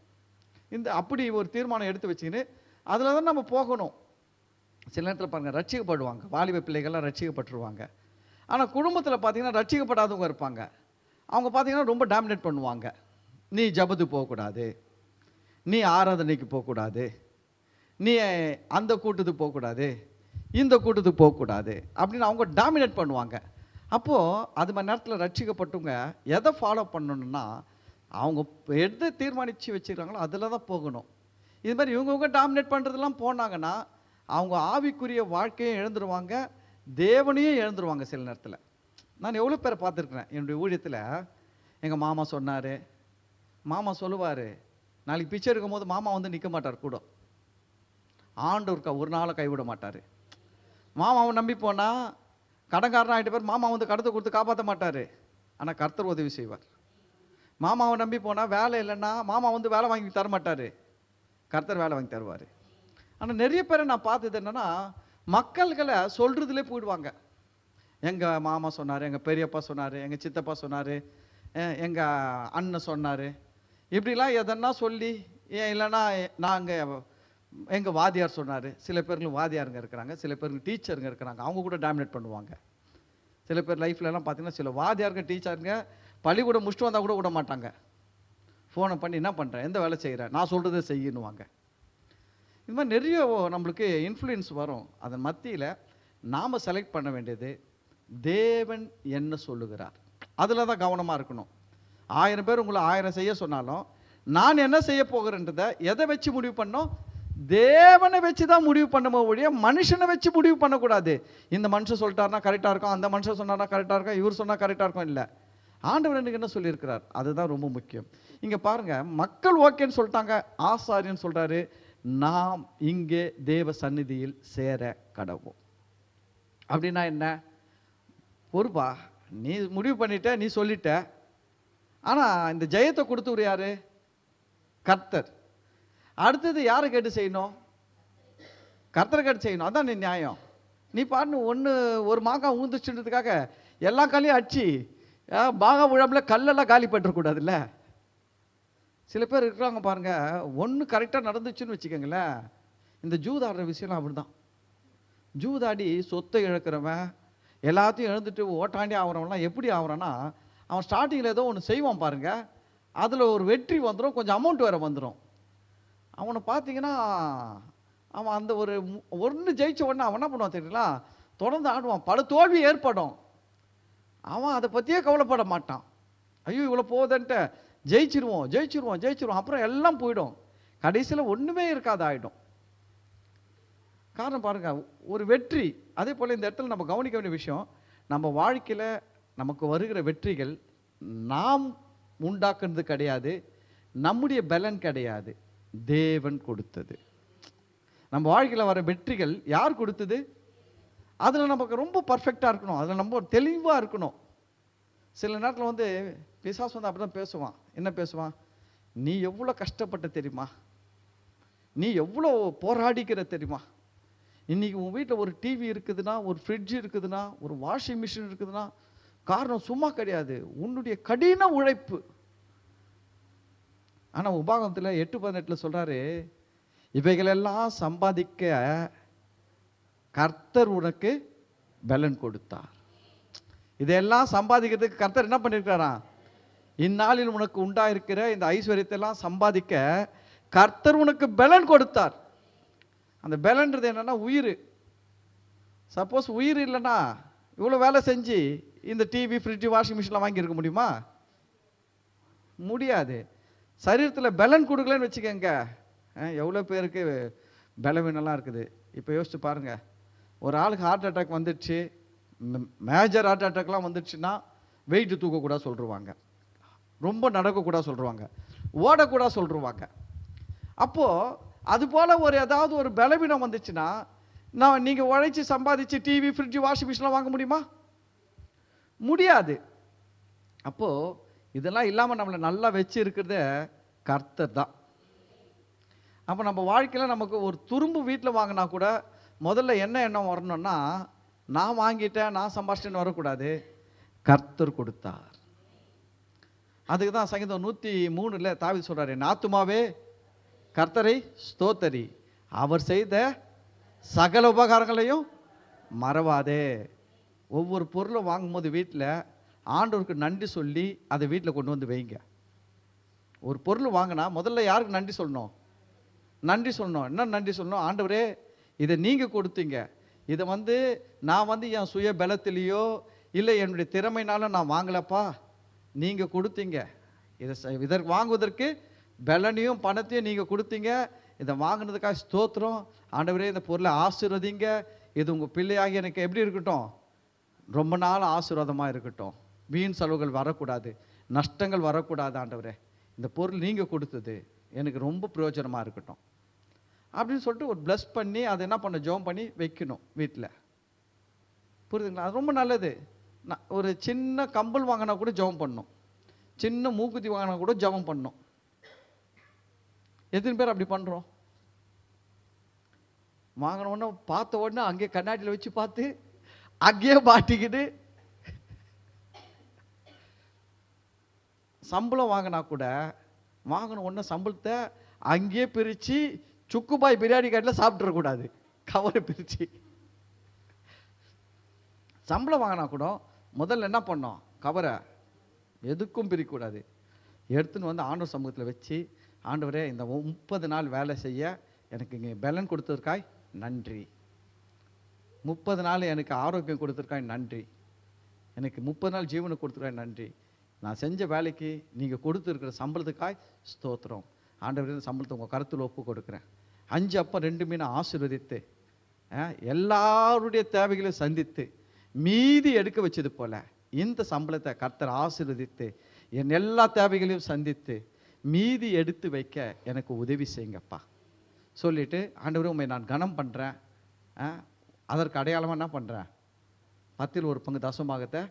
இந்த அப்படி ஒரு தீர்மானம் எடுத்து வச்சுக்கின்னு அதில் தான் நம்ம போகணும். சில நேரத்தில் பாருங்கள், ரட்சிக்கப்படுவாங்க, வாலிப பிள்ளைகள்லாம் ரட்சிக்கப்பட்டுருவாங்க. ஆனால் குடும்பத்தில் பார்த்தீங்கன்னா ரட்சிக்கப்படாதவங்க இருப்பாங்க. அவங்க பார்த்தீங்கன்னா ரொம்ப டாமினேட் பண்ணுவாங்க. நீ ஜபத்துக்கு போகக்கூடாது, நீ ஆராதனைக்கு போகக்கூடாது, நீ அந்த கூட்டத்துக்கு போகக்கூடாது, இந்த கூட்டத்துக்கு போகக்கூடாது அப்படின்னு அவங்க டாமினேட் பண்ணுவாங்க. அப்போது அது மாதிரி நேரத்தில் ரட்சிக்கப்பட்டவங்க எதை ஃபாலோ பண்ணணுன்னா, அவங்க எதை தீர்மானித்து வச்சுருக்காங்களோ அதில் தான் போகணும். இது மாதிரி இவங்கவுங்க டாமினேட் பண்ணுறதுலாம் போனாங்கன்னா அவங்க ஆவிக்குரிய வாழ்க்கையும் இழந்துருவாங்க, தேவனையும் இழந்துருவாங்க. சில நேரத்தில் நான் எவ்வளோ பேரை பார்த்துருக்குறேன் என்னுடைய ஊழியத்தில். எங்கள் மாமா சொன்னார், மாமா சொல்லுவார், நாளைக்கு பிச்சை இருக்கும் போது மாமா வந்து நிற்க மாட்டார் கூட. ஆண்டவருக்கு ஒரு நாளும் கைவிட மாட்டார். மாமாவை நம்பி போனால் கடன்காரன் ஆகிட்ட பேர் மாமா வந்து கடத்தை கொடுத்து காப்பாற்ற மாட்டார், ஆனால் கர்த்தர் உதவி செய்வார். மாமாவை நம்பி போனால் வேலை இல்லைன்னா மாமா வந்து வேலை வாங்கி தர மாட்டார், கர்த்தர் வேலை வாங்கி தருவார். ஆனால் நிறைய பேரை நான் பார்த்தது என்னென்னா, மக்கள்களை சொல்கிறதுலே போயிடுவாங்க. எங்கள் மாமா சொன்னார், எங்கள் பெரியப்பா சொன்னார், எங்கள் சித்தப்பா சொன்னார், எங்கள் அண்ணன் சொன்னார், இப்படிலாம் எதன்னா சொல்லி, இல்லைன்னா நாங்கள் எங்கள் வாதியார் சொன்னார். சில பேருக்கு வாதியாருங்க இருக்கிறாங்க, சில பேருக்கு டீச்சருங்க இருக்கிறாங்க, அவங்க கூட டாமினேட் பண்ணுவாங்க. சில பேர் லைஃப்லலாம் பார்த்தீங்கன்னா சில வாதியாருங்க டீச்சருங்க பள்ளிக்கூடம் முடிச்சுட்டு வந்தால் கூட விட மாட்டாங்க. ஃபோனை பண்ணி என்ன பண்ணுறேன், எந்த வேலை செய்கிறேன், நான் சொல்கிறத செய்யணுவாங்க. இது மாதிரி நிறைய நம்மளுக்கு இன்ஃப்ளூயன்ஸ் வரும். அதன் மத்தியில் நாம் செலக்ட் பண்ண வேண்டியது தேவன் என்ன சொல்லுகிறார், அதில் தான் கவனமாக இருக்கணும். 1000 பேர் உங்களை 1000 செய்ய சொன்னாலும் நான் என்ன செய்ய போகிறேன்றதை எதை வச்சு முடிவு பண்ணோம்? தேவனை வச்சு தான் முடிவு பண்ண ஒழிய மனுஷனை வச்சு முடிவு பண்ணக்கூடாது. இந்த மனுஷன் சொல்லிட்டாருனா கரெக்டாக இருக்கும், அந்த மனுஷன் சொன்னார்னா கரெக்டாக இருக்கும், இவர் சொன்னால் கரெக்டாக இருக்கும். இல்லை, ஆண்டவர் எனக்கு என்ன சொல்லியிருக்கிறார், அதுதான் ரொம்ப முக்கியம். இங்கே பாருங்கள், மக்கள் ஓகேன்னு சொல்லிட்டாங்க, ஆசாரியன்னு சொல்கிறாரு, நாம் இங்கே தேவ சந்நிதியில் சேர கடவோம். அப்படின்னா என்ன பொறுப்பா? நீ முடிவு பண்ணிட்ட, நீ சொல்லிட்ட, ஆனால் இந்த ஜெயத்தை கொடுத்தவர் யாரு? கர்த்தர். அடுத்தது யாரை கேட்டு செய்யணும்? கர்த்தரை கேட்டு செய்யணும். அதான் நீ நியாயம். நீ பாருன்னு ஒரு மாங்காய் ஊந்துச்சுன்றதுக்காக எல்லா காலையும் அடிச்சு பாகா விழாமல் கல்லெல்லாம் காலி பண்ணிடக்கூடாதுல்ல. சில பேர் இருக்கிறாங்க பாருங்க, ஒன்று கரெக்டாக நடந்துச்சுன்னு வச்சுக்கோங்களேன். இந்த ஜூதாடுற விஷயம்லாம் அப்படி தான். ஜூதாடி சொத்தை இழக்கிறவன், எல்லாத்தையும் இழந்துட்டு ஓட்டாண்டி ஆகிறவன்லாம் எப்படி ஆகிறான்னா, அவன் ஸ்டார்டிங்கில் ஏதோ ஒன்று செய்வான் பாருங்க, அதில் ஒரு வெற்றி வந்துடும், கொஞ்சம் அமௌண்ட் வேறு வந்துடும். அவனை பார்த்தீங்கன்னா அவன் அந்த ஒன்று ஜெயிச்ச உடனே அவன் என்ன பண்ணுவான் தெரியுங்களா, தொடர்ந்து ஆடுவான், பல தோல்வி ஏற்படும், அவன் அதை பற்றியே கவலைப்பட மாட்டான். ஐயோ இவ்வளோ போகுதுன்ட்டு ஜெயிச்சிருவோம் ஜெயிச்சிருவோம் ஜெயிச்சிருவோம், அப்புறம் எல்லாம் போயிடும், கடைசியில் ஒன்றுமே இருக்காது ஆகிடும். காரணம் பாருங்க, ஒரு வெற்றி. அதே போல் இந்த இடத்துல நம்ம கவனிக்க வேண்டிய விஷயம், நம்ம வாழ்க்கையில் நமக்கு வருகிற வெற்றிகள் நாம் உண்டாக்குறது கிடையாது, நம்முடைய பலன் கிடையாது, தேவன் கொடுத்தது. நம்ம வாழ்க்கையில் வர வெற்றிகள் யார் கொடுத்தது? அதில் நமக்கு ரொம்ப பர்ஃபெக்டாக இருக்கணும், அதில் நம்ம தெளிவாக இருக்கணும். சில நேரத்தில் வந்து பிசாசு வந்து அப்படி தான் பேசுவான். என்ன பேசுவான்? நீ எவ்வளோ கஷ்டப்பட்ட தெரியுமா, நீ எவ்வளோ போராடிக்கிற தெரியுமா, இன்றைக்கி உன் வீட்டில் ஒரு டிவி இருக்குதுன்னா, ஒரு ஃப்ரிட்ஜ் இருக்குதுன்னா, ஒரு வாஷிங் மிஷின் இருக்குதுன்னா, காரணம் சும்மா கிடையாது, உன்னுடைய கடின உழைப்பு. ஆனால் உபாகமத்தில் 8:18 சொல்கிறாரு, இவைகளெல்லாம் சம்பாதிக்க கர்த்தர் உனக்கு பலன் கொடுத்தார். இதெல்லாம் சம்பாதிக்கிறதுக்கு கர்த்தர் என்ன பண்ணியிருக்கிறாரா? இந்நாளில் உனக்கு உண்டாயிருக்கிற இந்த ஐஸ்வர்யத்தெல்லாம் சம்பாதிக்க கர்த்தர் உனக்கு பலன் கொடுத்தார். அந்த பலன்றது என்னன்னா உயிர். சப்போஸ் உயிர் இல்லைன்னா இவ்வளோ வேலை செஞ்சு இந்த டிவி ஃப்ரிட்ஜு வாஷிங் மிஷின்லாம் வாங்கியிருக்க முடியுமா? முடியாது. சரீரத்தில் பலன் கொடுக்கலன்னு வச்சுக்கோங்க, எவ்வளோ பேருக்கு பலவீனம்லாம் இருக்குது. இப்போ யோசிச்சு பாருங்கள், ஒரு ஆளுக்கு ஹார்ட் அட்டாக் வந்துடுச்சு, மேஜர் ஹார்ட் அட்டாக்லாம் வந்துடுச்சுன்னா வெயிட்டு தூக்கக்கூடாது சொல்லிடுவாங்க, ரொம்ப நடக்கக்கூடாது சொல்லிடுவாங்க, ஓடக்கூடாது சொல்லிடுவாங்க. அப்போது அதுபோல் ஏதாவது ஒரு பலவீனம் வந்துச்சுன்னா நீங்கள் உழைச்சி சம்பாதிச்சு டிவி, ஃப்ரிட்ஜ், வாஷிங் மிஷின்லாம் வாங்க முடியுமா? முடியாது. அப்போது இதெல்லாம் இல்லாமல் நம்மளை நல்லா வச்சு இருக்கிறதே கர்த்தர் தான். அப்போ நம்ம வாழ்க்கையில் நமக்கு ஒரு துரும்பு வீட்டில் வாங்கினா கூட முதல்ல என்ன எண்ணம் வரணும்னா, நான் வாங்கிட்டேன், நான் சம்பாதிச்சிட்டேன்னு வரக்கூடாது, கர்த்தர் கொடுத்தார். அதுக்கு தான் சங்கீதம் 103 தாவீது சொல்கிறாரு, என் ஆத்துமாவே கர்த்தரை ஸ்தோத்தரி, அவர் செய்த சகல உபகாரங்களையும் மறவாதே. ஒவ்வொரு பொருளும் வாங்கும்போது வீட்டில் ஆண்டவருக்கு நன்றி சொல்லி அதை வீட்டில் கொண்டு வந்து வைங்க. ஒரு பொருள் வாங்கினா முதல்ல யாருக்கு நன்றி சொல்லணும்? நன்றி சொல்லணும். என்ன நன்றி சொல்லணும்? ஆண்டவரே, இதை நீங்கள் கொடுத்தீங்க, இதை நான் என் சுய பலத்திலேயோ இல்லை என்னுடைய திறமைனாலும் நான் வாங்கலப்பா, நீங்கள் கொடுத்தீங்க. இதற்கு வாங்குவதற்கு பலனையும் பணத்தையும் நீங்கள் கொடுத்தீங்க. இதை வாங்கினதுக்காக ஸ்தோத்திரம். ஆண்டவரே, இந்த பொருளை ஆசீர்வதிங்க. இது உங்கள் பிள்ளையாகி எனக்கு எப்படி இருக்கட்டும்? ரொம்ப நாள் ஆசீர்வாதமாக இருக்கட்டும். வீண் செலவுகள் வரக்கூடாது, நஷ்டங்கள் வரக்கூடாது. ஆண்டவரே, இந்த பொருள் நீங்கள் கொடுத்தது எனக்கு ரொம்ப பிரயோஜனமாக இருக்கட்டும் அப்படின்னு சொல்லிட்டு ஒரு ப்ளஸ் பண்ணி அதை என்ன பண்ண, ஜெபம் பண்ணி வைக்கணும் வீட்டில். புரியுதுங்களா? அது ரொம்ப நல்லது. ஒரு சின்ன கம்பல் வாங்கினா கூட ஜெபம் பண்ணணும், சின்ன மூக்குத்தி வாங்கினா கூட ஜெபம் பண்ணணும். எத்தனை பேர் அப்படி பண்ணுறோம்? வாங்கின உடனே பார்த்த உடனே அங்கேயே கண்ணாடியில் வச்சு பார்த்து அங்கேயே மாட்டிக்கிட்டு, சம்பளம் வாங்கினா கூட வாங்கின உடனே சம்பளத்தை அங்கேயே பிரித்து சுக்குபாய் பிரியாணி கடையில் சாப்பிட்றக்கூடாது, கவரை பிரித்து. சம்பளம் வாங்கினா கூட முதல்ல என்ன பண்ணோம்? கவரை எதுக்கும் பிரிக்கக்கூடாது. எடுத்துன்னு வந்து ஆண்டவர் சமூகத்தில் வச்சு, ஆண்டவரே, இந்த 30 நாள் வேலை செய்ய எனக்கு இங்கே பலன் கொடுத்ததற்காய் நன்றி, 30 நாள் எனக்கு ஆரோக்கியம் கொடுத்துருக்காய் நன்றி, எனக்கு 30 நாள் ஜீவனை கொடுத்துருக்காய் நன்றி, நான் செஞ்ச வேலைக்கு நீங்கள் கொடுத்துருக்கிற சம்பளத்துக்காய் ஸ்தோத்திரம். ஆண்டவரே, சம்பளத்தை உங்கள் கருத்தில் ஒப்பு கொடுக்குறேன். 5 அப்பம் 2 மீனை ஆசீர்வதித்து எல்லாருடைய தேவைகளையும் சந்தித்து மீதி எடுக்க வச்சது போல இந்த சம்பளத்தை கர்த்தர் ஆசீர்வதித்து என் எல்லா தேவைகளையும் சந்தித்து மீதி எடுத்து வைக்க எனக்கு உதவி செய்யுங்கப்பா சொல்லிட்டு, ஆண்டவரே, உண்மை நான் கனம் பண்ணுறேன். அதற்கு அடையாளமாக என்ன பண்ணுறேன்? 10ல் 1 பங்கு தசமாகத்தை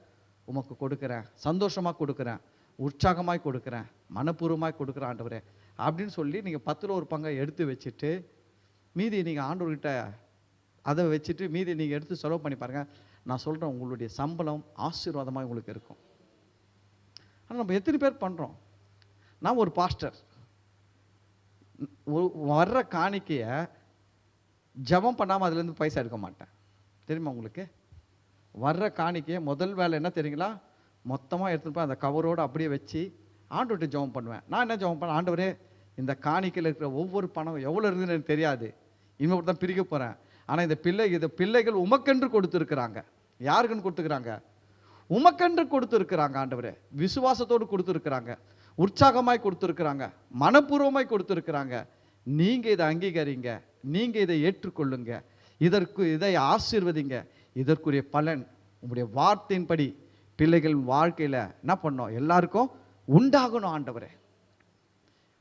உமக்கு கொடுக்குறேன், சந்தோஷமாக கொடுக்குறேன், உற்சாகமாய் கொடுக்குறேன், மனப்பூர்வமாய் கொடுக்குறேன் ஆண்டவரே அப்படின்னு சொல்லி நீங்கள் 10ல் 1 பங்கை எடுத்து வச்சுட்டு மீதி நீங்கள் ஆண்டவர்கிட்ட அதை வச்சுட்டு மீதி நீங்கள் எடுத்து செலவு பண்ணி பாருங்கள். நான் சொல்கிறேன், உங்களுடைய சம்பளம் ஆசீர்வாதமாக உங்களுக்கு இருக்கும். ஆனால் நம்ம எத்தனை பேர் பண்ணுறோம்? நான் ஒரு பாஸ்டர், வர்ற காணிக்கையை ஜெபம் பண்ணாமல் அதுலேருந்து பைசா எடுக்க மாட்டேன். தெரியுமா உங்களுக்கு? வர்ற காணிக்கையை முதல் வேலை என்ன தெரியுங்களா? மொத்தமாக எடுத்துகிட்டு போய் அந்த கவரோடு அப்படியே வச்சு ஆண்டவர்கிட்ட ஜெபம் பண்ணுவேன். நான் என்ன ஜெபம் பண்ணேன்? ஆண்டவரே, இந்த காணிக்கையில் இருக்கிற ஒவ்வொரு பணம் எவ்வளோ இருக்குதுன்னு எனக்கு தெரியாது, இனிமேல் தான் பிரிக்க போகிறேன். ஆனால் இந்த பிள்ளைகள் உமக்கென்று கொடுத்துருக்குறாங்க. யாருக்குன்னு கொடுத்துருக்குறாங்க? உமக்கென்று கொடுத்துருக்குறாங்க. ஆண்டவரே, விசுவாசத்தோடு கொடுத்துருக்குறாங்க, உற்சாகமாய் கொடுத்துருக்குறாங்க, மனப்பூர்வமாய் கொடுத்துருக்குறாங்க. நீங்கள் இதை அங்கீகரிங்க, நீங்கள் இதை ஏற்றுக்கொள்ளுங்க, இதை ஆசீர்வதிங்க. இதற்குரிய பலன் உங்களுடைய வார்த்தையின்படி பிள்ளைகள் வாழ்க்கையில் என்ன பண்ணோம்? எல்லாருக்கும் உண்டாகணும் ஆண்டவரே.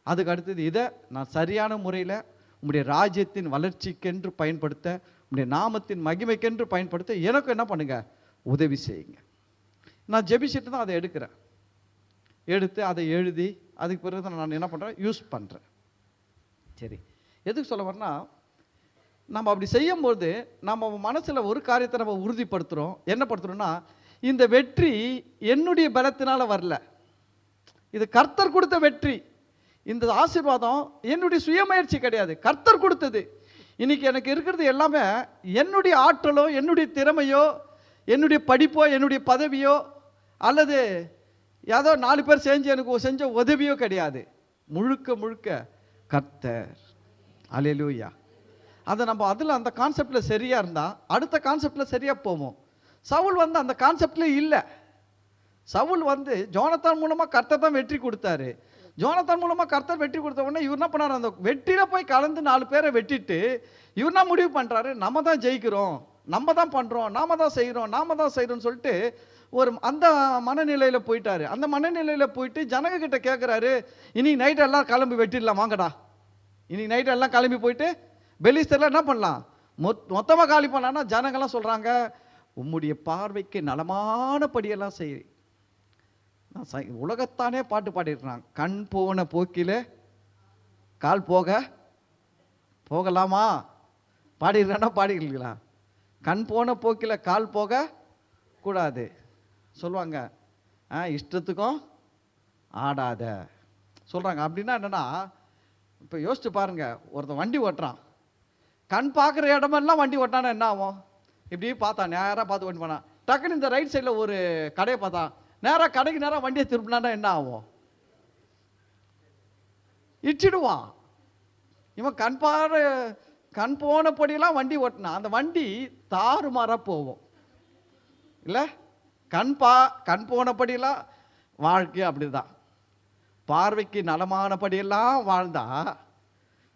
அதுக்கு அடுத்தது, இதை நான் சரியான முறையில் உங்களுடைய ராஜ்யத்தின் வளர்ச்சிக்கென்று பயன்படுத்த, உங்களுடைய நாமத்தின் மகிமைக்கென்று பயன்படுத்த எனக்கு என்ன பண்ணுங்க? உதவி செய்யுங்க. நான் ஜெபிச்சுட்டு தான் அதை எடுக்கிறேன். எடுத்து அதை எழுதி அதுக்கு பிறகு நான் என்ன பண்ணுறேன்? யூஸ் பண்ணுறேன். சரி, எதுக்கு சொல்ல வரேன்னா, நம்ம அப்படி செய்யும்போது நம்ம மனசில் ஒரு காரியத்தை நம்ம உறுதிப்படுத்துகிறோம். என்ன படுத்துகிறோம்னா, இந்த வெற்றி என்னுடைய பலத்தினால் வரல, இது கர்த்தர் கொடுத்த வெற்றி. இந்த ஆசீர்வாதம் என்னுடைய சுயமுயற்சி கிடையாது, கர்த்தர் கொடுத்தது. இன்னைக்கு எனக்கு இருக்கிறது எல்லாமே என்னுடைய ஆற்றலோ, என்னுடைய திறமையோ, என்னுடைய படிப்போ, என்னுடைய பதவியோ, அல்லது ஏதோ 4 பேர் எனக்கு செஞ்ச உதவியோ கிடையாது. முழுக்க முழுக்க கர்த்தர். அல்லேலூயா. அதை நம்ம அந்த கான்செப்டில் சரியாக இருந்தால் அடுத்த கான்செப்டில் சரியாக போவோம். சவுல் அந்த கான்செப்டில் இல்லை. சவுல் ஜோனத்தான் மூலமாக கர்த்தர் தான் வெற்றி கொடுத்தாரு. ஜோனத்தான் மூலமாக கர்த்தர் வெற்றி கொடுத்த உடனே இவர் என்ன பண்ணார்? அந்த வெற்றியில் போய் கலந்து 4 பேரை வெட்டிட்டு இவர் என்ன முடிவு பண்ணுறாரு? நம்ம தான் ஜெயிக்கிறோம், நம்ம தான் பண்ணுறோம், நாம தான் செய்கிறோம்னு சொல்லிட்டு ஒரு அந்த மனநிலையில் போயிட்டாரு. அந்த மனநிலையில் போயிட்டு ஜனங்க கிட்ட கேட்குறாரு, இன்னைக்கு நைட்டு எல்லாம் கிளம்பி வெட்டிடலாம் வாங்கடா, இன்னைக்கு நைட்டு எல்லாம் கிளம்பி போயிட்டு பெலிஸ்தர்லாம் என்ன பண்ணலாம்? மொத்தமாக காலி பண்ணான்னா ஜனங்கள்லாம் சொல்கிறாங்க, உம்முடைய பார்வைக்கு நலமானபடியெல்லாம் செய். உலகத்தானே பாட்டு பாடிடுறாங்க, கண் போன போக்கிலே கால் போகலாமா? பாடிடுறானா? பாடிக்கிறீங்களா? கண் போன போக்கில் கால் போக கூடாது சொல்லுவாங்க. இஷ்டத்துக்கும் ஆடாத சொல்கிறாங்க. அப்படின்னா என்னென்னா, இப்போ யோசிச்சு பாருங்க, ஒருத்தன் வண்டி ஓட்டுறான், கண் பார்க்குற இடமெல்லாம் வண்டி ஓட்டானா என்ன ஆகும்? இப்படி பார்த்தான், நேராக பார்த்து வண்டி போனான், டக்குன்னு இந்த ரைட் சைடில் ஒரு கடையை பார்த்தான், நேராக கடைக்கு நேராக வண்டியை திருப்பினான்னா என்ன ஆகும்? இடிச்சிடுவான். இவன் கண் போனபடியெல்லாம் வண்டி ஓட்டினா அந்த வண்டி தாறுமாறாக போவோம் இல்லை? கண் போனபடியெல்லாம் வாழ்க்கை அப்படிதான். பார்வைக்கு நலமானபடியெல்லாம் வாழ்ந்தா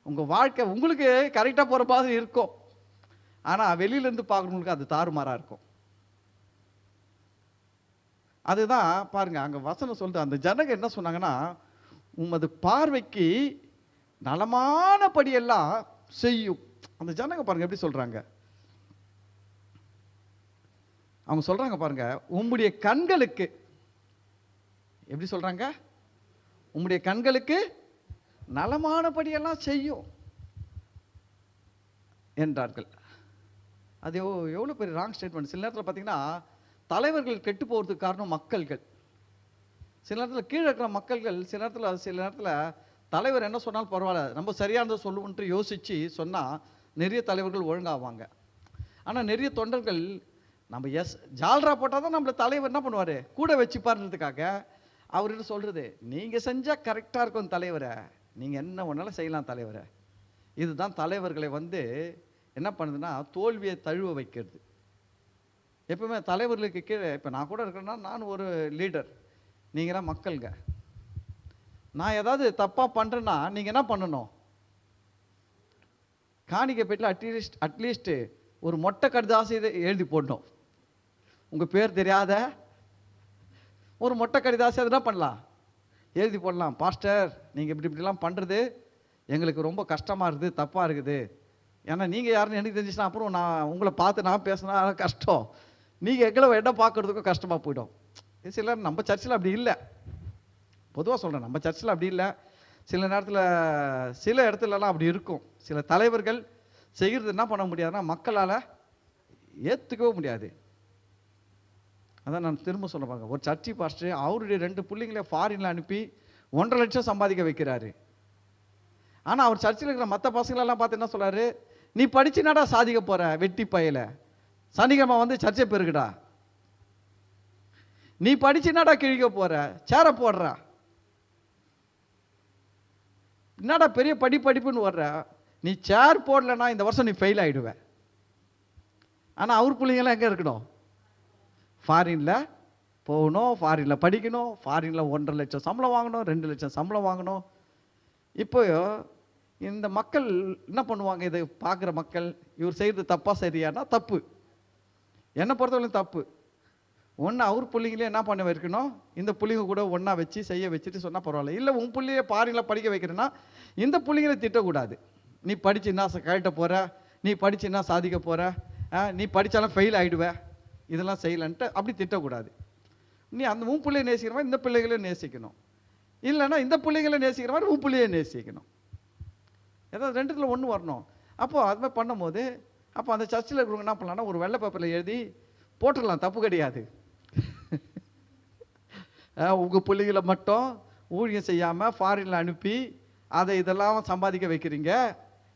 உங்கள் வாழ்க்கை உங்களுக்கு கரெக்டாக போகிற மாதிரி இருக்கும், ஆனால் வெளியிலேருந்து பார்க்குறவங்களுக்கு அது தாறுமாறாக இருக்கும். அதுதான் பாருங்க, அங்கே வசனம் சொல்லுது, அந்த ஜனங்க என்ன சொன்னாங்கன்னா, உமது பார்வைக்கு நலமானபடியெல்லாம் செய்யும். அந்த ஜனங்க பாருங்க எப்படி சொல்றாங்க, அவங்க சொல்றாங்க பாருங்க, உம்முடைய கண்களுக்கு எப்படி சொல்றாங்க, உம்முடைய கண்களுக்கு நலமானபடியெல்லாம் செய்யும் என்றார்கள். அது எவ்வளோ பெரிய ராங் ஸ்டேட்மெண்ட். சில நேரத்தில் பார்த்தீங்கன்னா தலைவர்கள் கெட்டு போகிறதுக்கு காரணம் மக்கள்கள். சில நேரத்தில் கீழே இருக்கிற மக்கள்கள் சில நேரத்தில் தலைவர் என்ன சொன்னாலும் பரவாயில்ல, நம்ம சரியானதை சொல்லுவோன்ட்டு யோசித்து சொன்னால் நிறைய தலைவர்கள் ஒழுங்காவாங்க. ஆனால் நிறைய தொண்டர்கள் நம்ம ஜால்ரா போட்டால் தான் நம்மளை தலைவர் என்ன பண்ணுவார், கூட வச்சுப்பாருன்றதுக்காக அவர்கிட்ட சொல்கிறது, நீங்கள் செஞ்சால் கரெக்டாக இருக்கும் தலைவரை, நீங்கள் என்ன ஒன்றாலும் செய்யலாம் தலைவரை. இதுதான் தலைவர்களை என்ன பண்ணுதுன்னா தோல்வியை தழுவ வைக்கிறது. எப்பவுமே தலைவர்களுக்கு கீழே, இப்போ நான் கூட இருக்கிறேன்னா நான் ஒரு லீடர், நீங்களாம் மக்கள்ங்க. நான் ஏதாவது தப்பாக பண்ணுறேன்னா நீங்கள் என்ன பண்ணணும், காணிக்கை பேட்டில் அட்லீஸ்ட்டு ஒரு மொட்டை கடிதாசி எழுதி போடணும். உங்கள் பேர் தெரியாத ஒரு மொட்டை கடிதாசி அது என்ன பண்ணலாம், எழுதி போடலாம். பாஸ்டர், நீங்கள் இப்படிலாம் பண்ணுறது எங்களுக்கு ரொம்ப கஷ்டமாக இருக்குது, தப்பாக இருக்குது. ஏன்னா நீங்கள் யாருன்னு எனக்கு தெரிஞ்சுச்சுன்னா அப்புறம் நான் உங்களை பார்த்து நான் பேசினா கஷ்டம், நீங்கள் எங்களை இடம் பார்க்குறதுக்கும் கஷ்டமாக போயிடும். சிலர் நம்ம சர்ச்சில் அப்படி இல்லை, பொதுவாக சொல்கிறேன், நம்ம சர்ச்சில் அப்படி இல்லை. சில நேரத்தில் சில இடத்துலலாம் அப்படி இருக்கும். சில தலைவர்கள் செய்கிறது என்ன பண்ண முடியாதுன்னா மக்களால் ஏற்றுக்கவே முடியாது. அதான் நான் திரும்ப சொல்ல பாருங்க, ஒரு சர்ச்சி பாஸ்டர் அவருடைய 2 பிள்ளைங்களை ஃபாரினில் அனுப்பி 1.5 லட்சம் சம்பாதிக்க வைக்கிறாரு. ஆனால் அவர் சர்ச்சில் இருக்கிற மற்ற பசங்களெல்லாம் பார்த்து என்ன சொல்கிறாரு, நீ படிச்சுனாடா சாதிக்க போகிற வெட்டி பையில, சனிக்கிழமை சர்ச்சை பெருகுடா, நீ படிச்சுனாடா கிழிக்க போகிற, சேர போடுறா, என்னடா பெரிய படிப்புன்னு வர்ற, நீ சேர் போடலன்னா இந்த வருஷம் நீ ஃபெயில் ஆகிடுவ. ஆனால் அவர் பிள்ளைங்களாம் எங்கே இருக்கணும், ஃபாரினில் போகணும், ஃபாரினில் படிக்கணும், ஃபாரினில் 1.5 லட்சம் சம்பளம் வாங்கணும், 2 லட்சம் சம்பளம் வாங்கணும். இப்போ இந்த மக்கள் என்ன பண்ணுவாங்க, இதை பார்க்குற மக்கள், இவர் செய்கிறது தப்பாக சரியானா தப்பு, என்னை பொறுத்தவரைக்கும் தப்பு. ஒன்று அவர் பிள்ளைங்களே என்ன பண்ண வைக்கணும், இந்த பிள்ளைங்க கூட ஒன்றா வச்சு செய்ய வச்சுட்டு சொன்னால் பரவாயில்ல. இல்லை உன் பிள்ளைய ஃபாரினில் படிக்க வைக்கிறேன்னா இந்த பிள்ளைங்களை திட்டக்கூடாது. நீ படித்து என்ன கழட்ட போகிற, நீ படித்து என்ன சாதிக்க போகிற, நீ படித்தாலும் ஃபெயில் ஆகிடுவ, இதெல்லாம் செய்யலன்ட்டு அப்படி திட்டக்கூடாது. நீ அந்த உன் பிள்ளையை நேசிக்கிற மாதிரி இந்த பிள்ளைகளையும் நேசிக்கணும், இல்லைன்னா இந்த பிள்ளைங்களை நேசிக்கிற மாதிரி உன் பிள்ளையை நேசிக்கணும். ஏதாவது 2த்துல 1 வரணும். அப்போது அது மாதிரி பண்ணும்போது அப்போ அந்த சர்ச்சில் இருக்கிறவங்க என்ன பண்ணலான்னா ஒரு வெள்ளை பேப்பரில் எழுதி போட்டுடலாம், தப்பு கிடையாது. உங்கள் பிள்ளைகளை மட்டும் ஊழியம் செய்யாமல் ஃபாரினில் அனுப்பி அதை இதெல்லாம் சம்பாதிக்க வைக்கிறீங்க,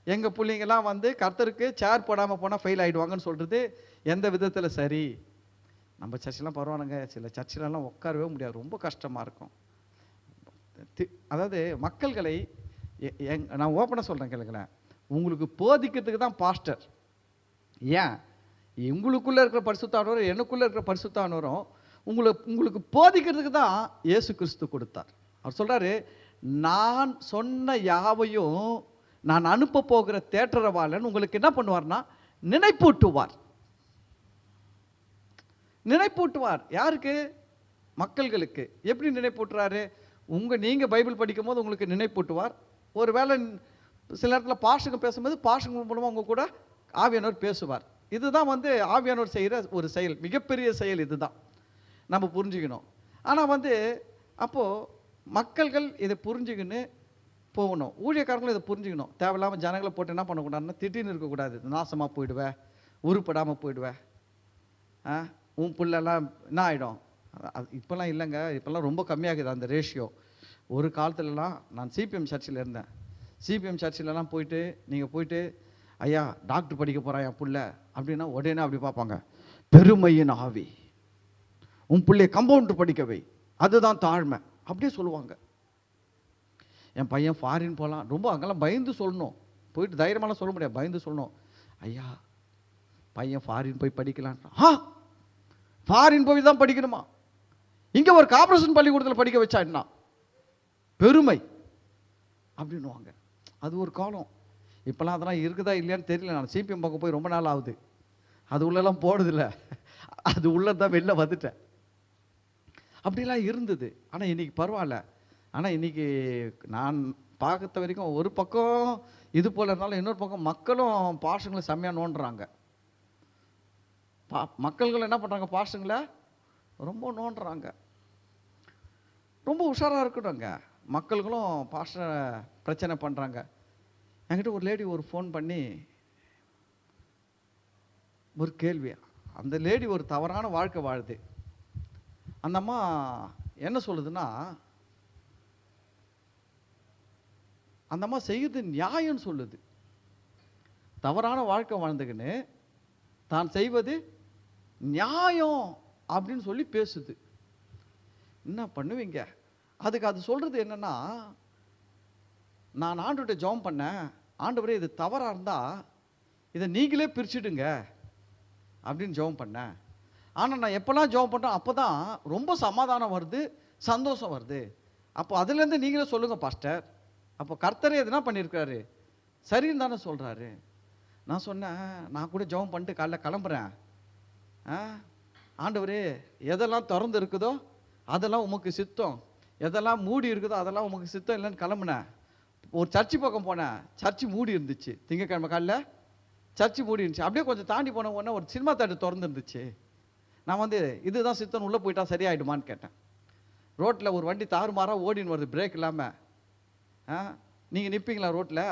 எங்கள் பிள்ளைங்கெல்லாம் கர்த்தருக்கு சேர் போடாமல் போனால் ஃபெயில் ஆகிடுவாங்கன்னு சொல்கிறது எந்த விதத்தில் சரி? நம்ம சர்ச்செலாம் பரவாயில்லைங்க, சில சர்ச்சிலெல்லாம் உட்காரவே முடியாது, ரொம்ப கஷ்டமாக இருக்கும். அதாவது மக்கள்களை நான் ஓப்பனாக சொல்கிறேன் கேளுங்களேன், உங்களுக்கு போதிக்கிறதுக்கு தான் பாஸ்டர். ஏன் உங்களுக்குள்ளே இருக்கிற பரிசுத்தானவரும் எனக்குள்ளே இருக்கிற பரிசுத்தானவரும் உங்களுக்கு போதிக்கிறதுக்கு தான் இயேசு கிறிஸ்து கொடுத்தார். அவர் சொல்கிறாரு, நான் சொன்ன யாவையும் நான் அனுப்ப போகிற தேற்றரவாளன் உங்களுக்கு என்ன பண்ணுவார்னா நினைப்பூட்டுவார். நினைப்பூட்டுவார் யாருக்கு? மக்கள்களுக்கு. எப்படி நினைப்பூட்டுறாரு? நீங்கள் பைபிள் படிக்கும் போது உங்களுக்கு நினைப்பூட்டுவார். ஒரு வேளை சில நேரத்தில் பாஷங்க பேசும்போது பாஷங்க மூலமாக உங்க கூட ஆவியானவர் பேசுவார். இதுதான் வந்து ஆவியானவர் செய்கிற ஒரு செயல், மிகப்பெரிய செயல். இதுதான் நம்ம புரிஞ்சுக்கணும். ஆனால் வந்து அப்போது மக்கள்கள் இதை புரிஞ்சுக்கின்னு போகணும். ஊழியக்காரங்களும் இதை புரிஞ்சுக்கணும். தேவையில்லாமல் ஜனங்களை போட்டு என்ன பண்ணக்கூடாதுன்னா திட்டின்னு இருக்கக்கூடாது. நாசமாக போயிடுவேன், உருப்படாமல் போயிடுவேன், உன் பிள்ளைலாம் என்ன ஆகிடும். அது இப்போல்லாம் இல்லைங்க, இப்போல்லாம் ரொம்ப கம்மியாகுது அந்த ரேஷியோ. ஒரு காலத்துலலாம் நான் சிபிஎம் சர்ச்சில் இருந்தேன். சிபிஎம் சர்ச்சிலலாம் போயிட்டு நீங்கள் போயிட்டு ஐயா டாக்டர் படிக்க போகிறான் என் பிள்ளை அப்படின்னா உடனே அப்படி பார்ப்பாங்க. பெருமையின் ஆவி, உன் பிள்ளைய கம்பவுண்டர் படிக்கவை, அதுதான் தாழ்மை அப்படியே சொல்லுவாங்க. என் பையன் ஃபாரின் போகலாம், ரொம்ப அங்கெல்லாம் பயந்து சொல்லணும். போயிட்டு தைரியமாலாம் சொல்ல முடியாது, பயந்து சொல்லணும். ஐயா பையன் ஃபாரின் போய் படிக்கலாம். ஃபாரின் போய் தான் படிக்கணுமா? இங்கே ஒரு கார்ப்பரேஷன் பள்ளிக்கூடத்தில் படிக்க வச்சா என்ன பெருமை அப்படின்னுவாங்க. அது ஒரு காலம். இப்போலாம் அதெல்லாம் இருக்குதா இல்லையான்னு தெரியல. நான் சிபிஎம் பக்கம் போய் ரொம்ப நாள் ஆகுது. அது உள்ளெல்லாம் போடுதில்ல, அது உள்ளதான் வெளில வந்துட்டேன். அப்படிலாம் இருந்தது. ஆனால் இன்றைக்கி பரவாயில்ல. ஆனால் இன்றைக்கி நான் பார்த்த வரைக்கும் ஒரு பக்கம் இது போல் இருந்தாலும் இன்னொரு பக்கம் மக்களும் பாஷங்களை செம்மையாக நோண்டுறாங்க. மக்கள்கள் என்ன பண்ணுறாங்க, பாஷங்களை ரொம்ப நோண்டுறாங்க. ரொம்ப உஷாராக இருக்கணுங்க. மக்கள்களும் பாஷ பிரச்சனை பண்ணுறாங்க. என்கிட்ட ஒரு லேடி ஒரு ஃபோன் பண்ணி ஒரு கேள்வி. அந்த லேடி ஒரு தவறான வாழ்க்கை வாழுது. அந்த அம்மா என்ன சொல்லுதுன்னா, அந்த அம்மா செய்யுது நியாயம்னு சொல்லுது. தவறான வாழ்க்கை வாழ்ந்துக்கின்னு தான் செய்வது நியாயம் அப்படின்னு சொல்லி பேசுது. என்ன பண்ணுவீங்க அதுக்கு? அது சொல்றது என்னன்னா, நான் ஆண்டவர்கிட்ட ஜெபம் பண்ணேன், ஆண்டவரே இது தவறாக இருந்தால் இதை நீங்களே பிரிச்சுடுங்க அப்படின்னு ஜெபம் பண்ணேன். ஆனால் நான் எப்போல்லாம் ஜெபம் பண்ணுறேன் அப்போ தான் ரொம்ப சமாதானம் வருது, சந்தோஷம் வருது. அப்போ அதுலேருந்து நீங்களே சொல்லுங்கள் பாஸ்டர். அப்போ கர்த்தரே எதுனா பண்ணியிருக்காரு, சரின்னு தானே சொல்கிறாரு. நான் சொன்னேன், நான் கூட ஜெபம் பண்ணிட்டு காலைல கிளம்புறேன். ஆண்டவரே எதெல்லாம் திறந்து இருக்குதோ அதெல்லாம் உமக்கு சித்தம், எதெல்லாம் மூடி இருக்குதோ அதெல்லாம் உமக்கு சித்தம் இல்லைன்னு கிளம்புனேன். ஒரு சர்ச்சு பக்கம் போனேன், சர்ச்சு மூடி இருந்துச்சு. திங்கக்கிழமை காலைல சர்ச்சு மூடி இருந்துச்சு. அப்படியே கொஞ்சம் தாண்டி போன உடனே ஒரு சினிமா தேட்டர் திறந்து இருந்துச்சு. நான் வந்து இதுதான் சித்தம், உள்ளே போயிட்டா சரியாயிடுமான்னு கேட்டேன். ரோட்டில் ஒரு வண்டி தாறுமாறாக ஓடின்னு வருது, பிரேக் இல்லாமல். நீங்கள் நிற்பீங்களா ரோட்டில்?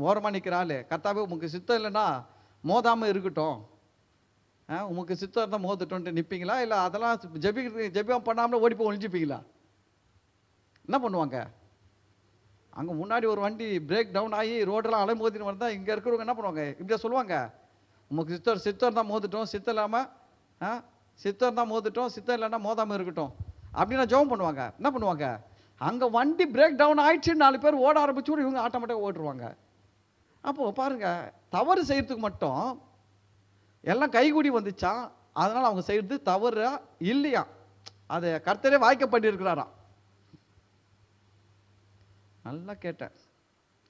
ஓரமாக நிற்கிற ஆள், கர்த்தாவே உமக்கு சித்தம் இல்லைன்னா மோதாமல் இருக்கட்டும், உமக்கு சித்தம் இருந்தால் மோதட்டோன்ட்டு நிற்பீங்களா? இல்லை அதெல்லாம் ஜெபியம் பண்ணாமல் ஓடி போய் ஒழிஞ்சிப்பீங்களா? என்ன பண்ணுவாங்க? அங்கே முன்னாடி ஒரு வண்டி பிரேக் டவுன் ஆகி ரோடெல்லாம் அலைமோதின்னு வந்தால் இங்கே இருக்கிறவங்க என்ன பண்ணுவாங்க? இப்படியா சொல்லுவாங்க, உமக்கு சித்தம் தான் மோதிட்டோம், சித்தம் இல்லாமல் சித்தம் தான் மோதிட்டோம், சித்தம் இல்லைன்னா மோதாமல் இருக்கட்டும் அப்படின்னா ஜெபம் பண்ணுவாங்க. என்ன பண்ணுவாங்க? அங்கே வண்டி பிரேக் டவுன் ஆயிடுச்சுன்னு 4 பேர் ஓட ஆரம்பிச்சு கூட இவங்க ஆட்டோமேட்டிக்காக ஓட்டுருவாங்க. அப்போது பாருங்கள், தவறு செய்கிறதுக்கு மட்டும் எல்லாம் கைகூடி வந்துச்சான். அதனால் அவங்க செய்கிறது தவறு இல்லையா, அதை கர்த்தரே வாய்க்கப்பட்டிருக்கிறாராம். நல்லா கேட்டேன்,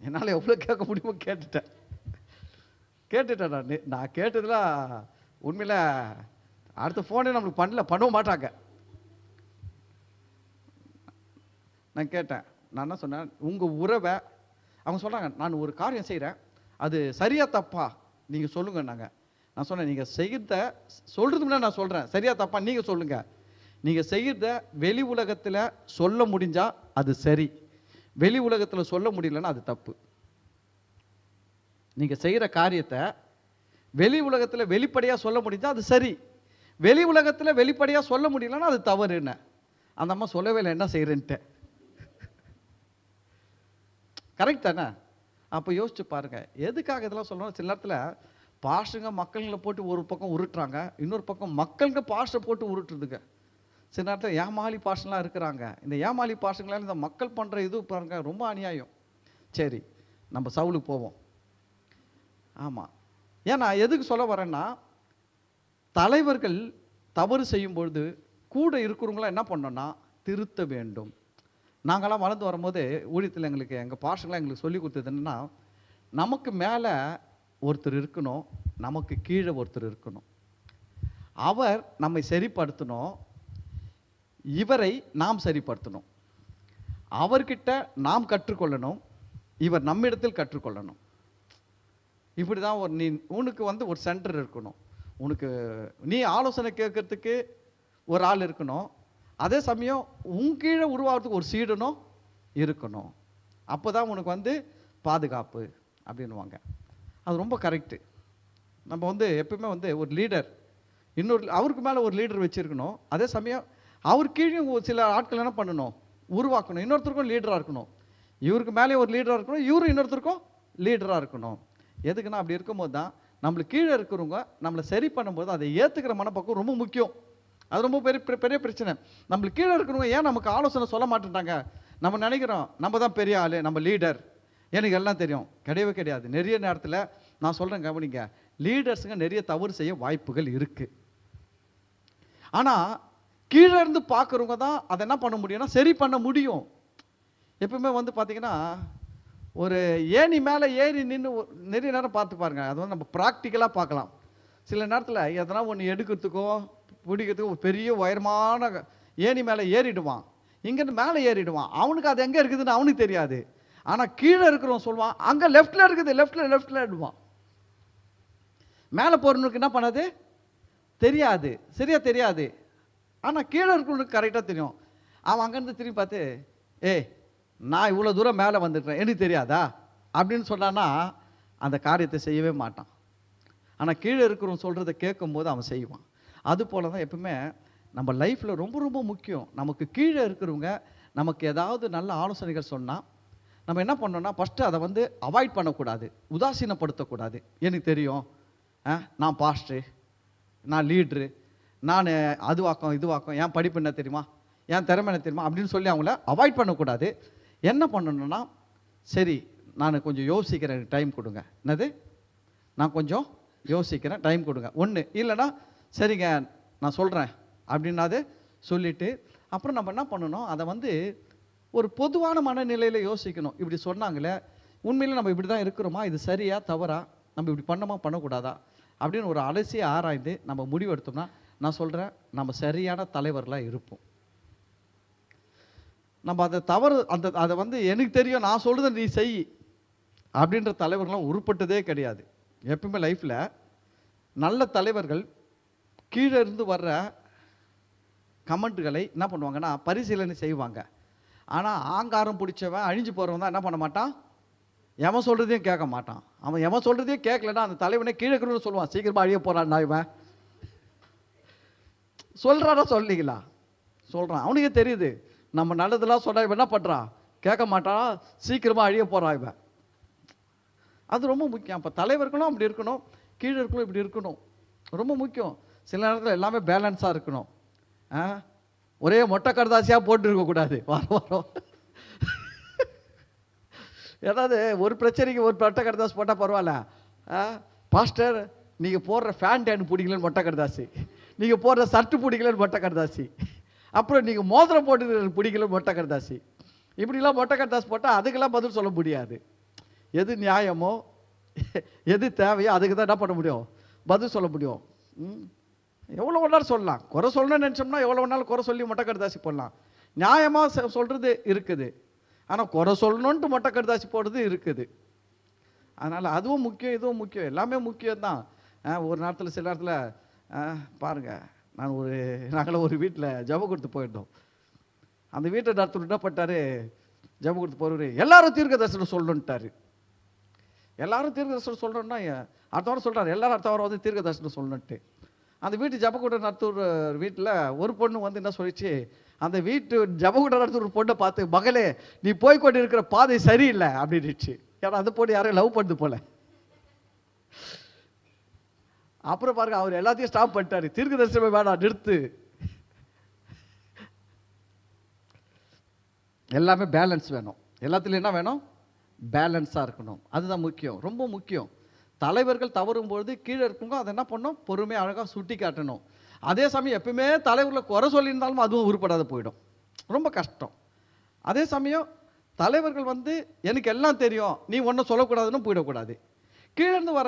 என்னால் எவ்வளோ கேட்க முடியுமோ கேட்டுட்டேன். நான் கேட்டதில் உண்மையில் அடுத்த ஃபோனே நம்மளுக்கு பண்ணவும் மாட்டாங்க. நான் கேட்டேன், நான் என்ன சொன்னேன், உங்கள் உறவை அவங்க சொல்கிறாங்க, நான் ஒரு காரியம் செய்கிறேன், அது சரியா தப்பா நீங்கள் சொல்லுங்கன்னாங்க. நான் சொன்னேன், நீங்கள் செய்கிறத சொல்கிறது முன்னாடி நான் சொல்கிறேன், சரியா தப்பா நீங்கள் சொல்லுங்கள். நீங்கள் செய்கிறத வெளி உலகத்தில் சொல்ல முடிஞ்சால் அது சரி, வெளி உலகத்தில் சொல்ல முடியலன்னா அது தப்பு. நீங்கள் செய்கிற காரியத்தை வெளி உலகத்தில் வெளிப்படையாக சொல்ல முடிஞ்சால் அது சரி, வெளி உலகத்தில் வெளிப்படையாக சொல்ல முடியலன்னா அது தவறு. என்ன அந்த அம்மா சொல்லவே இல்லை என்ன செய்கிறேன்ட்டு. கரெக்ட் தானே? அப்போ யோசிச்சு பாருங்கள், எதுக்காக இதெல்லாம் சொல்லணும்? சில நேரத்தில் பாஷங்க மக்கள்களை போட்டு ஒரு பக்கம் உருட்டுறாங்க, இன்னொரு பக்கம் மக்களுக்கு பாஷை போட்டு உருட்டுறதுங்க. சில நேரத்தில் ஏமாளி பாஷங்களாம் இருக்கிறாங்க. இந்த ஏமாளி பாஷங்களால் இந்த மக்கள் பண்ணுற இது பாருங்க ரொம்ப அநியாயம். சரி, நம்ம சவுலுக்கு போவோம். ஆமாம், ஏன்னா எதுக்கு சொல்ல வரேன்னா, தலைவர்கள் தவறு செய்யும்பொழுது கூட இருக்கிறவங்களாம் என்ன பண்ணோன்னா திருத்த வேண்டும். நாங்களாம் வளர்ந்து வரும்போது ஊழியத்தில் எங்களுக்கு எங்கள் பாஷங்களாம் எங்களுக்கு சொல்லி கொடுத்தது என்னென்னா, நமக்கு மேலே ஒருத்தர் இருக்கணும், நமக்கு கீழே ஒருத்தர் இருக்கணும். அவர் நம்மை சரிப்படுத்தணும், இவரை நாம் சரிப்படுத்தணும். அவர்கிட்ட நாம் கற்றுக்கொள்ளணும், இவர் நம்மிடத்தில் கற்றுக்கொள்ளணும். இப்படி தான் ஒரு உனக்கு வந்து ஒரு சென்டர் இருக்கணும். உனக்கு நீ ஆலோசனை கேட்கறதுக்கு ஒரு ஆள் இருக்கணும். அதே சமயம் உன் கீழே உருவாகிறதுக்கு ஒரு சீடனும் இருக்கணும். அப்போ தான் உனக்கு வந்து பாதுகாப்பு அப்படின்வாங்க. அது ரொம்ப கரெக்டு. நம்ம வந்து எப்பவுமே வந்து ஒரு லீடர் அவருக்கு மேலே ஒரு லீடர் வச்சுருக்கணும். அதே சமயம் அவர் கீழே சில ஆட்கள் என்ன பண்ணணும், உருவாக்கணும். இன்னொருத்தருக்கும் லீடராக இருக்கணும். இவருக்கு மேலே ஒரு லீடராக இருக்கணும், இவரும் இன்னொருத்தருக்கும் லீடராக இருக்கணும். எதுக்குன்னா அப்படி இருக்கும்போது தான் நம்மளுக்கு கீழே இருக்கிறவங்க நம்மளை சரி பண்ணும்போது அதை ஏற்றுக்கிற மனப்பக்குவம் ரொம்ப முக்கியம். அது ரொம்ப பெரிய பிரச்சனை. நம்மளுக்கு கீழே இருக்கிறவங்க ஏன் நமக்கு ஆலோசனை சொல்ல மாட்டேன்ட்டாங்க? நம்ம நினைக்கிறோம் நம்ம தான் பெரிய ஆள், நம்ம லீடர், எனக்கு எல்லாம் தெரியும். கிடையவே கிடையாது. நிறைய நேரத்தில் நான் சொல்கிறேன் கவனிங்க, லீடர்ஸுங்க நிறைய தவறு செய்ய வாய்ப்புகள் இருக்குது. ஆனால் கீழே இருந்து பார்க்குறவங்க தான் அதை என்ன பண்ண முடியும்னா சரி பண்ண முடியும். எப்பவுமே வந்து பார்த்தீங்கன்னா ஒரு ஏணி மேலே ஏறி நின்று நிறைய நேரம் பார்த்து பாருங்க. அது வந்து நம்ம ப்ராக்டிக்கலாக பார்க்கலாம். சில நேரத்தில் எதனா ஒன்று எடுக்கிறதுக்கோ பிடிக்கிறதுக்கோ ஒரு பெரிய உயரமான ஏணி மேலே ஏறிடுவான், இங்கேருந்து மேலே ஏறிடுவான். அவனுக்கு அது எங்கே இருக்குதுன்னு அவனுக்கு தெரியாது. ஆனால் கீழே இருக்கிறவன் சொல்லுவான் அங்கே லெஃப்டில் இருக்குது, லெஃப்டில் எடுவான். மேலே போகிறவனுக்கு என்ன பண்ணாது தெரியாது, சரியாக தெரியாது. ஆனால் கீழே இருக்கிறவனுக்கு கரெக்டாக தெரியும். அவன் அங்கேருந்து திரும்பி பார்த்து ஏய் நான் இவ்வளோ தூரம் மேலே வந்துட்டேன் எனக்கு தெரியாதா அப்படின்னு சொன்னான்னா அந்த காரியத்தை செய்யவே மாட்டான். ஆனால் கீழே இருக்கிறவன் சொல்கிறத கேட்கும்போது அவன் செய்வான். அது போல தான் எப்பவுமே நம்ம லைஃப்பில் ரொம்ப ரொம்ப முக்கியம். நமக்கு கீழே இருக்கிறவங்க நமக்கு ஏதாவது நல்ல ஆலோசனைகள் சொன்னால் நம்ம என்ன பண்ணோம்னா ஃபஸ்ட்டு அதை வந்து அவாய்ட் பண்ணக்கூடாது, உதாசீனப்படுத்தக்கூடாது. எனக்கு தெரியும், நான் பாஸ்டரு, நான் லீட்ரு, நான் அதுவாக்கம் இதுவாக்கம், என் படிப்பு என்ன தெரியுமா, என் திறமை என்ன தெரியுமா அப்படின்னு சொல்லி அவங்கள அவாய்ட் பண்ணக்கூடாது. என்ன பண்ணணும்னா சரி நான் கொஞ்சம் யோசிக்கிறேன், எனக்கு டைம் கொடுங்க. என்னது நான் கொஞ்சம் யோசிக்கிறேன், டைம் கொடுங்க. ஒன்று இல்லைன்னா சரிங்க நான் சொல்கிறேன் அப்படின்னாது சொல்லிவிட்டு அப்புறம் நம்ம என்ன பண்ணணும், அதை வந்து ஒரு பொதுவான மனநிலையில் யோசிக்கணும். இப்படி சொன்னாங்களே உண்மையில் நம்ம இப்படி தான் இருக்கிறோமா, இது சரியா தவறா, நம்ம இப்படி பண்ணோமா பண்ணக்கூடாதா அப்படின்னு ஒரு அலசி ஆராய்ந்து நம்ம முடிவெடுத்தோம்னா நான் சொல்கிறேன் நம்ம சரியான தலைவர்களாக இருப்போம். நம்ம அதை தவறு அதை வந்து எனக்கு தெரியும் நான் சொல்கிறத நீ செய் அப்படின்ற தலைவர்கள்லாம் உருப்பட்டதே கிடையாது. எப்பவுமே லைஃப்பில் நல்ல தலைவர்கள் கீழே இருந்து வர்ற கமெண்ட்டுகளை என்ன பண்ணுவாங்கன்னா பரிசீலனை செய்வாங்க. ஆனால் ஆங்காரம் பிடிச்சவன் அழிஞ்சு போகிறவன் தான் என்ன பண்ண மாட்டான், எவன் சொல்கிறதையும் கேட்க மாட்டான். அவன் எவன் சொல்கிறதையும் கேட்கலன்னா அந்த தலைவனே கீழே இருக்கிறவங்க சொல்லுவான் சீக்கிரமாக அழிய போகிறான்னா இவன் சொல்கிறானா சொல்லீங்களா சொல்கிறான். அவனுக்கே தெரியுது நம்ம நல்லதெல்லாம் சொன்னா இவன் என்ன பண்ணுறான் கேட்க மாட்டான், சீக்கிரமாக அழிய போகிறான் இவன். அது ரொம்ப முக்கியம். அப்போ தலைவர்களும் அப்படி இருக்கணும், கீழே இருக்கணும் இப்படி இருக்கணும், ரொம்ப முக்கியம். சில நேரத்தில் எல்லாமே பேலன்ஸாக இருக்கணும். ஒரே மொட்டை கடுதாசியாக போட்டு இருக்கக்கூடாது வாரம் வாரம். ஏதாவது ஒரு பிரச்சனைக்கு ஒரு மொட்டை கடுதாசி போட்டால் பரவாயில்ல. பாஸ்டர் நீங்கள் போடுற ஃபேண்ட் எனக்கு பிடிக்கலன்னு மொட்டை கடுதாசி, நீங்கள் போடுற சர்ட்டு பிடிக்கலன்னு மொட்டை கடுதாசி, அப்புறம் நீங்கள் மோதிரம் போட்டு பிடிக்கலன்னு மொட்டை கடுதாசி, இப்படிலாம் மொட்டை கடுதாசி போட்டால் அதுக்கெல்லாம் பதில் சொல்ல முடியாது. எது நியாயமோ எது தேவையோ அதுக்கு தான் என்ன பண்ண முடியும், பதில் சொல்ல முடியும். எவ்வளோ வேணாலும் சொல்லலாம். குறை சொல்லணும்னு நினச்சோம்னா எவ்வளோ வேணாலும் குறை சொல்லி மொட்டை கடுதாசி போடலாம். நியாயமாக சொல்கிறது இருக்குது, ஆனால் குறை சொல்லணுன்ட்டு மொட்டை கடுதாசி போடுறது இருக்குது. அதனால் அதுவும் முக்கியம், இதுவும் முக்கியம், எல்லாமே முக்கியம்தான். ஒரு நேரத்தில் சில நேரத்தில் பாருங்கள், நாங்களும் ஒரு வீட்டில் ஜப கொடுத்து போயிருந்தோம். அந்த வீட்டை நடத்த என்ன பண்ணிட்டாரு, ஜப கொடுத்து போகிறவர் எல்லாரும் தீர்க்க தரிசனம் சொல்லணுன்ட்டார். எல்லாரும் தீர்க்க தரிசனம் சொல்லணும்னா அடுத்த வாரம் சொல்கிறார் எல்லாரும் அடுத்த வாரம் வந்து தீர்க்க தரிசனம் சொல்லணுன்ட்டு. அந்த வீட்டு ஜபக்கூட்டம் நடத்துகிற வீட்டில் ஒரு பொண்ணு வந்து என்ன சொல்லிச்சு, அந்த வீட்டு ஜபக்கூட்டம் நடத்துகிற ஒரு பொண்ணை பார்த்து மகளே நீ போய்கொண்டு இருக்கிற பாதை சரியில்லை அப்படின்னுச்சு. ஏன்னா அந்த பொண்ணு யாரையும் லவ் பண்ணுது போல. அப்புறம் பாருங்க அவர் எல்லாத்தையும் ஸ்டாப் பண்ணிட்டாரு, தீர்க்க தரிசனமே வேணாம் நிறுத்து. எல்லாமே பேலன்ஸ் வேணும். எல்லாத்துலையும் என்ன வேணும், பேலன்ஸாக இருக்கணும். அதுதான் முக்கியம், ரொம்ப முக்கியம். தலைவர்கள் தவறும்பொழுது கீழே இருக்கவங்க அதை என்ன பண்ணணும், பொறுமையாக அழகாக சுட்டி காட்டணும். அதே சமயம் எப்பவுமே தலைவர்களை குறை சொல்லியிருந்தாலும் அதுவும் உருப்படாத போயிடும், ரொம்ப கஷ்டம். அதே சமயம் தலைவர்கள் வந்து எனக்கு எல்லாம் தெரியும் நீ ஒன்றும் சொல்லக்கூடாதுன்னு போயிடக்கூடாது. கீழேருந்து வர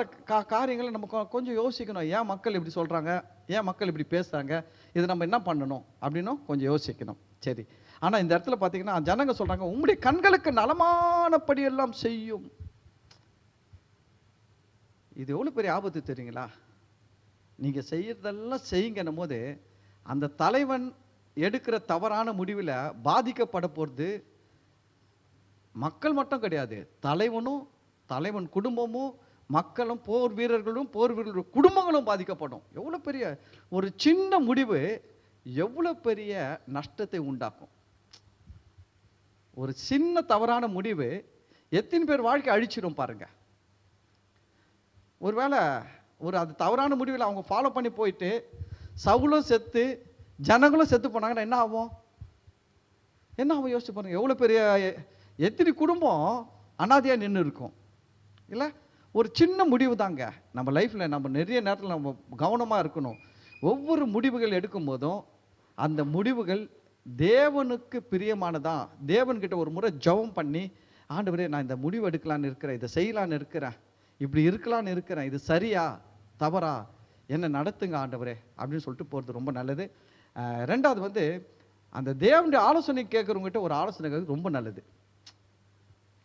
காரியங்களை நம்ம கொஞ்சம் யோசிக்கணும். ஏன் மக்கள் இப்படி சொல்கிறாங்க, ஏன் மக்கள் இப்படி பேசுகிறாங்க, இது நம்ம என்ன பண்ணணும் அப்படின்னும் கொஞ்சம் யோசிக்கணும். சரி, ஆனால் இந்த இடத்துல பார்த்தீங்கன்னா ஜனங்க சொல்கிறாங்க உங்களுடைய கண்களுக்கு நலமானபடி எல்லாம் செய்யும். இது எவ்வளோ பெரிய ஆபத்து தெரியுங்களா? நீங்கள் செய்யறதெல்லாம் செய்யுங்கன்னும் போது அந்த தலைவன் எடுக்கிற தவறான முடிவில் பாதிக்கப்பட போகிறது மக்கள் மட்டும் கிடையாது, தலைவனும் தலைவன் குடும்பமும் மக்களும் போர் வீரர்களும் குடும்பங்களும் பாதிக்கப்படும். எவ்வளோ பெரிய ஒரு சின்ன முடிவு எவ்வளோ பெரிய நஷ்டத்தை உண்டாக்கும். ஒரு சின்ன தவறான முடிவு எத்தனை பேர் வாழ்க்கை அழிச்சிடும் பாருங்க. ஒருவேளை அது தவறான முடிவில் அவங்க ஃபாலோ பண்ணி போயிட்டு சவுலும் செத்து ஜனங்களும் செத்து போனாங்கன்னா என்ன ஆகும்? யோசிச்சு பாருங்க. எவ்வளோ பெரிய எத்தனை குடும்பம் அனாதையாக நின்று இருக்கும் இல்லை? ஒரு சின்ன முடிவு தாங்க நம்ம லைஃப்பில். நம்ம நிறைய நேரத்தில் நம்ம கவனமாக இருக்கணும். ஒவ்வொரு முடிவுகள் எடுக்கும் போதும் அந்த முடிவுகள் தேவனுக்கு பிரியமானதா. தேவன்கிட்ட ஒரு முறை ஜெபம் பண்ணி, ஆண்டவரே நான் இந்த முடிவு எடுக்கலான்னு இருக்கிறேன், இதை செய்யலான்னு இருக்கிறேன், இப்படி இருக்கலான்னு இருக்கிறேன், இது சரியா தவறா, என்ன நடத்துங்க ஆண்டவரே அப்படின்னு சொல்லிட்டு போகிறது ரொம்ப நல்லது. ரெண்டாவது அந்த தேவனுடைய ஆலோசனை கேட்குறவங்ககிட்ட ஒரு ஆலோசனை கேட்குறது ரொம்ப நல்லது.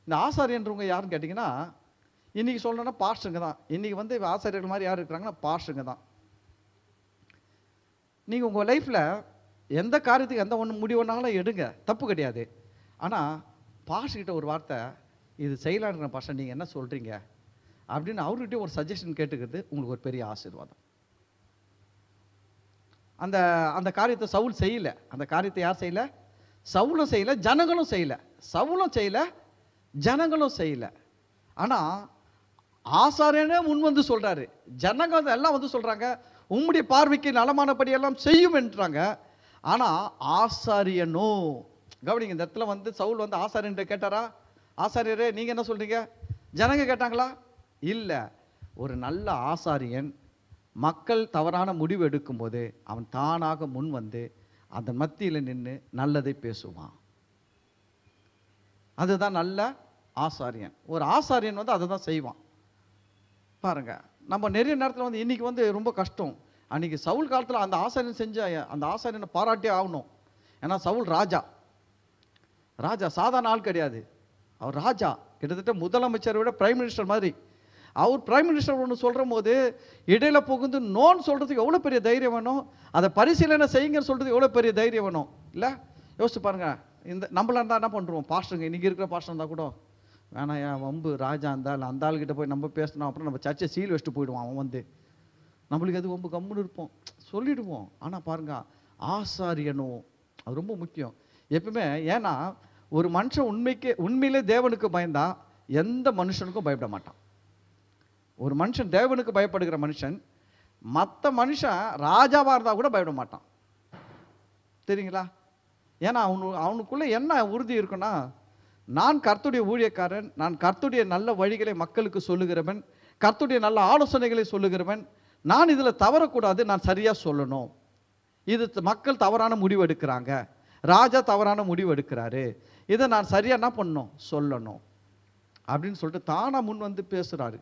இந்த ஆசாரியன்றவங்க யாருன்னு கேட்டிங்கன்னா, இன்றைக்கி சொல்லணும்னா பாஸ்டருங்க தான். இன்றைக்கி ஆசாரியர்கள் மாதிரி யார் இருக்கிறாங்கன்னா பாஸ்டருங்க தான். நீங்கள் உங்கள் லைஃப்பில் எந்த காரியத்துக்கு எந்த ஒன்று முடிவுனாலும் எடுங்க, தப்பு கிடையாது. ஆனால் பாஸ்டர்கிட்ட ஒரு வார்த்தை, இது செய்யலான்ற பாஸ்டர் நீங்கள் என்ன சொல்கிறீங்க அப்படின்னு அவர்கிட்ட ஒரு சஜஷன் கேட்டுக்கிறது உங்களுக்கு ஒரு பெரிய ஆசீர்வாதம். அந்த அந்த காரியத்தை சவுல் செய்யலை. அந்த காரியத்தை யார் செய்யலை? சவுலும் செய்யலை, ஜனங்களும் செய்யலை. சவுலும் செய்யலை, ஜனங்களும் செய்யலை. ஆனால் ஆசாரியனே முன் சொல்கிறாரு. ஜனங்கள் எல்லாம் சொல்கிறாங்க, உம்முடைய பார்வைக்கு நலமானபடி எல்லாம் செய்யும் என்றாங்க. ஆனால் ஆசாரியனோ, கவனிங்க, இந்த இடத்துல சவுல் ஆசாரியன்ட்ட கேட்டாரா? ஆசாரியரே நீங்கள் என்ன சொல்கிறீங்க? ஜனங்க கேட்டாங்களா? இல்லை. ஒரு நல்ல ஆசாரியன் மக்கள் தவறான முடிவு எடுக்கும்போது அவன் தானாக முன் அந்த மத்தியில் நின்று நல்லதை பேசுவான். அதுதான் நல்ல ஆசாரியன். ஒரு ஆசாரியன் அதை தான் செய்வான். பாருங்க, நம்ம நிறைய நேரத்தில் இன்னைக்கு ரொம்ப கஷ்டம். அன்றைக்கி சவுல் காலத்தில் அந்த ஆசாரியன் செஞ்ச அந்த ஆசாரியனை பாராட்டியே ஆகணும். ஏன்னா சவுல் ராஜா சாதாரண ஆள் கிடையாது. அவர் ராஜா, கிட்டத்தட்ட முதலமைச்சரை விட பிரைம் மினிஸ்டர் மாதிரி. அவர் பிரைம் மினிஸ்டர் ஒன்று சொல்கிற போது இடையில புகுந்து நோன்னு சொல்கிறதுக்கு எவ்வளோ பெரிய தைரியம் வேணும், அதை பரிசீலனை செய்யுங்கன்னு சொல்கிறதுக்கு எவ்வளோ பெரிய தைரியம் வேணும் இல்லை? யோசிச்சு பாருங்கள். இந்த நம்மளாக இருந்தால் என்ன பண்ணுறோம்? பாஸ்டருங்க, இன்றைக்கி இருக்கிற பாஸ்டர் இருந்தால் கூட வேணாம், என் வம்பு ராஜா இருந்தால் அந்த ஆள்கிட்ட போய் நம்ம பேசணும், அப்புறம் நம்ம சர்ச்சை சீல் வச்சுட்டு போயிடுவோம். அவன் நம்மளுக்கு அது வம்பு கம்முன்னு இருப்போம், சொல்லிவிடுவோம். ஆனால் பாருங்கள், ஆசாரியனும் அது ரொம்ப முக்கியம் எப்பவுமே. ஏன்னா ஒரு மனுஷன் உண்மையிலே தேவனுக்கு பயந்தா எந்த மனுஷனுக்கும் பயப்பட மாட்டான். ஒரு மனுஷன் தேவனுக்கு பயப்படுகிற மனுஷன் மற்ற மனுஷன் ராஜாவாக இருந்தால் கூட பயப்பட மாட்டான். தெரியுங்களா? ஏன்னா அவனுக்குள்ளே என்ன உறுதி இருக்குன்னா, நான் கர்த்தருடைய ஊழியக்காரன், நான் கர்த்தருடைய நல்ல வழிகளை மக்களுக்கு சொல்லுகிறவன், கர்த்தருடைய நல்ல ஆலோசனைகளை சொல்லுகிறவன், நான் இதில் தவறக்கூடாது, நான் சரியாக சொல்லணும். இது மக்கள் தவறான முடிவு எடுக்கிறாங்க, ராஜா தவறான முடிவு எடுக்கிறாரு, இதை நான் சரியாக என்ன பண்ணணும், சொல்லணும் அப்படின்னு சொல்லிட்டு தானா முன் பேசுகிறாரு.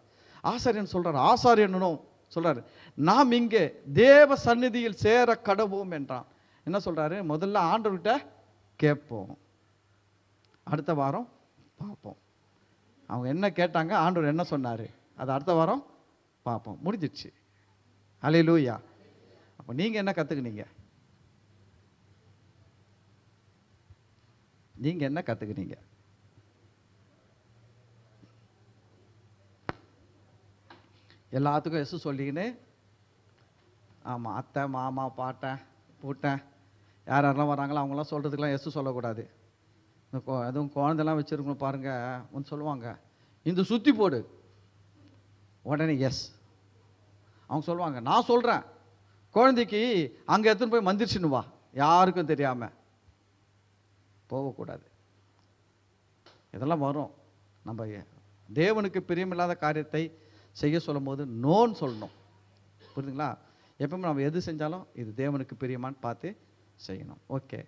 ஆசாரியன் சொல்கிறார், ஆசாரியனும் சொல்கிறாரு, நாம் இங்கே தேவ சந்நிதியில் சேர கடவோம் என்றான். என்ன சொல்கிறாரு? முதல்ல ஆண்டவர்கிட்ட கேட்போம், அடுத்த வாரம் பார்ப்போம். அவங்க என்ன கேட்டாங்க, ஆண்டவர் என்ன சொன்னார், அது அடுத்த வாரம் பார்ப்போம். முடிஞ்சிடுச்சு. அல்லேலூயா. அப்போ நீங்கள் என்ன கற்றுக்குனீங்க? நீங்கள் என்ன கற்றுக்குனீங்க? எல்லாத்துக்கும் எஸ் சொல்லிக்கின்னு, ஆமாம், அத்தை மாமா பாட்டன் பூட்டன் யாரெல்லாம் வராங்களோ அவங்களாம் சொல்கிறதுக்கெலாம் எஸ் சொல்லக்கூடாது. அதுவும் குழந்தெல்லாம் வச்சுருக்கணும் பாருங்கள், சொல்லுவாங்க இந்த சுற்றி போடு, உடனே எஸ். அவங்க சொல்லுவாங்க, நான் சொல்கிறேன் குழந்தைக்கு அங்கே எடுத்துன்னு போய் மந்திரிச்சுன்னு வா, யாருக்கும் தெரியாமல் போகக்கூடாது. இதெல்லாம் வரும். நம்ம தேவனுக்கு பிரியமில்லாத காரியத்தை செய்ய சொல்லும் போது நோன்னு சொல்லணும். புரியுதுங்களா? எப்பவுமே நம்ம எது செஞ்சாலும் இது தேவனுக்கு பிரியமான்னு பார்த்து செய்யணும். ஓகே.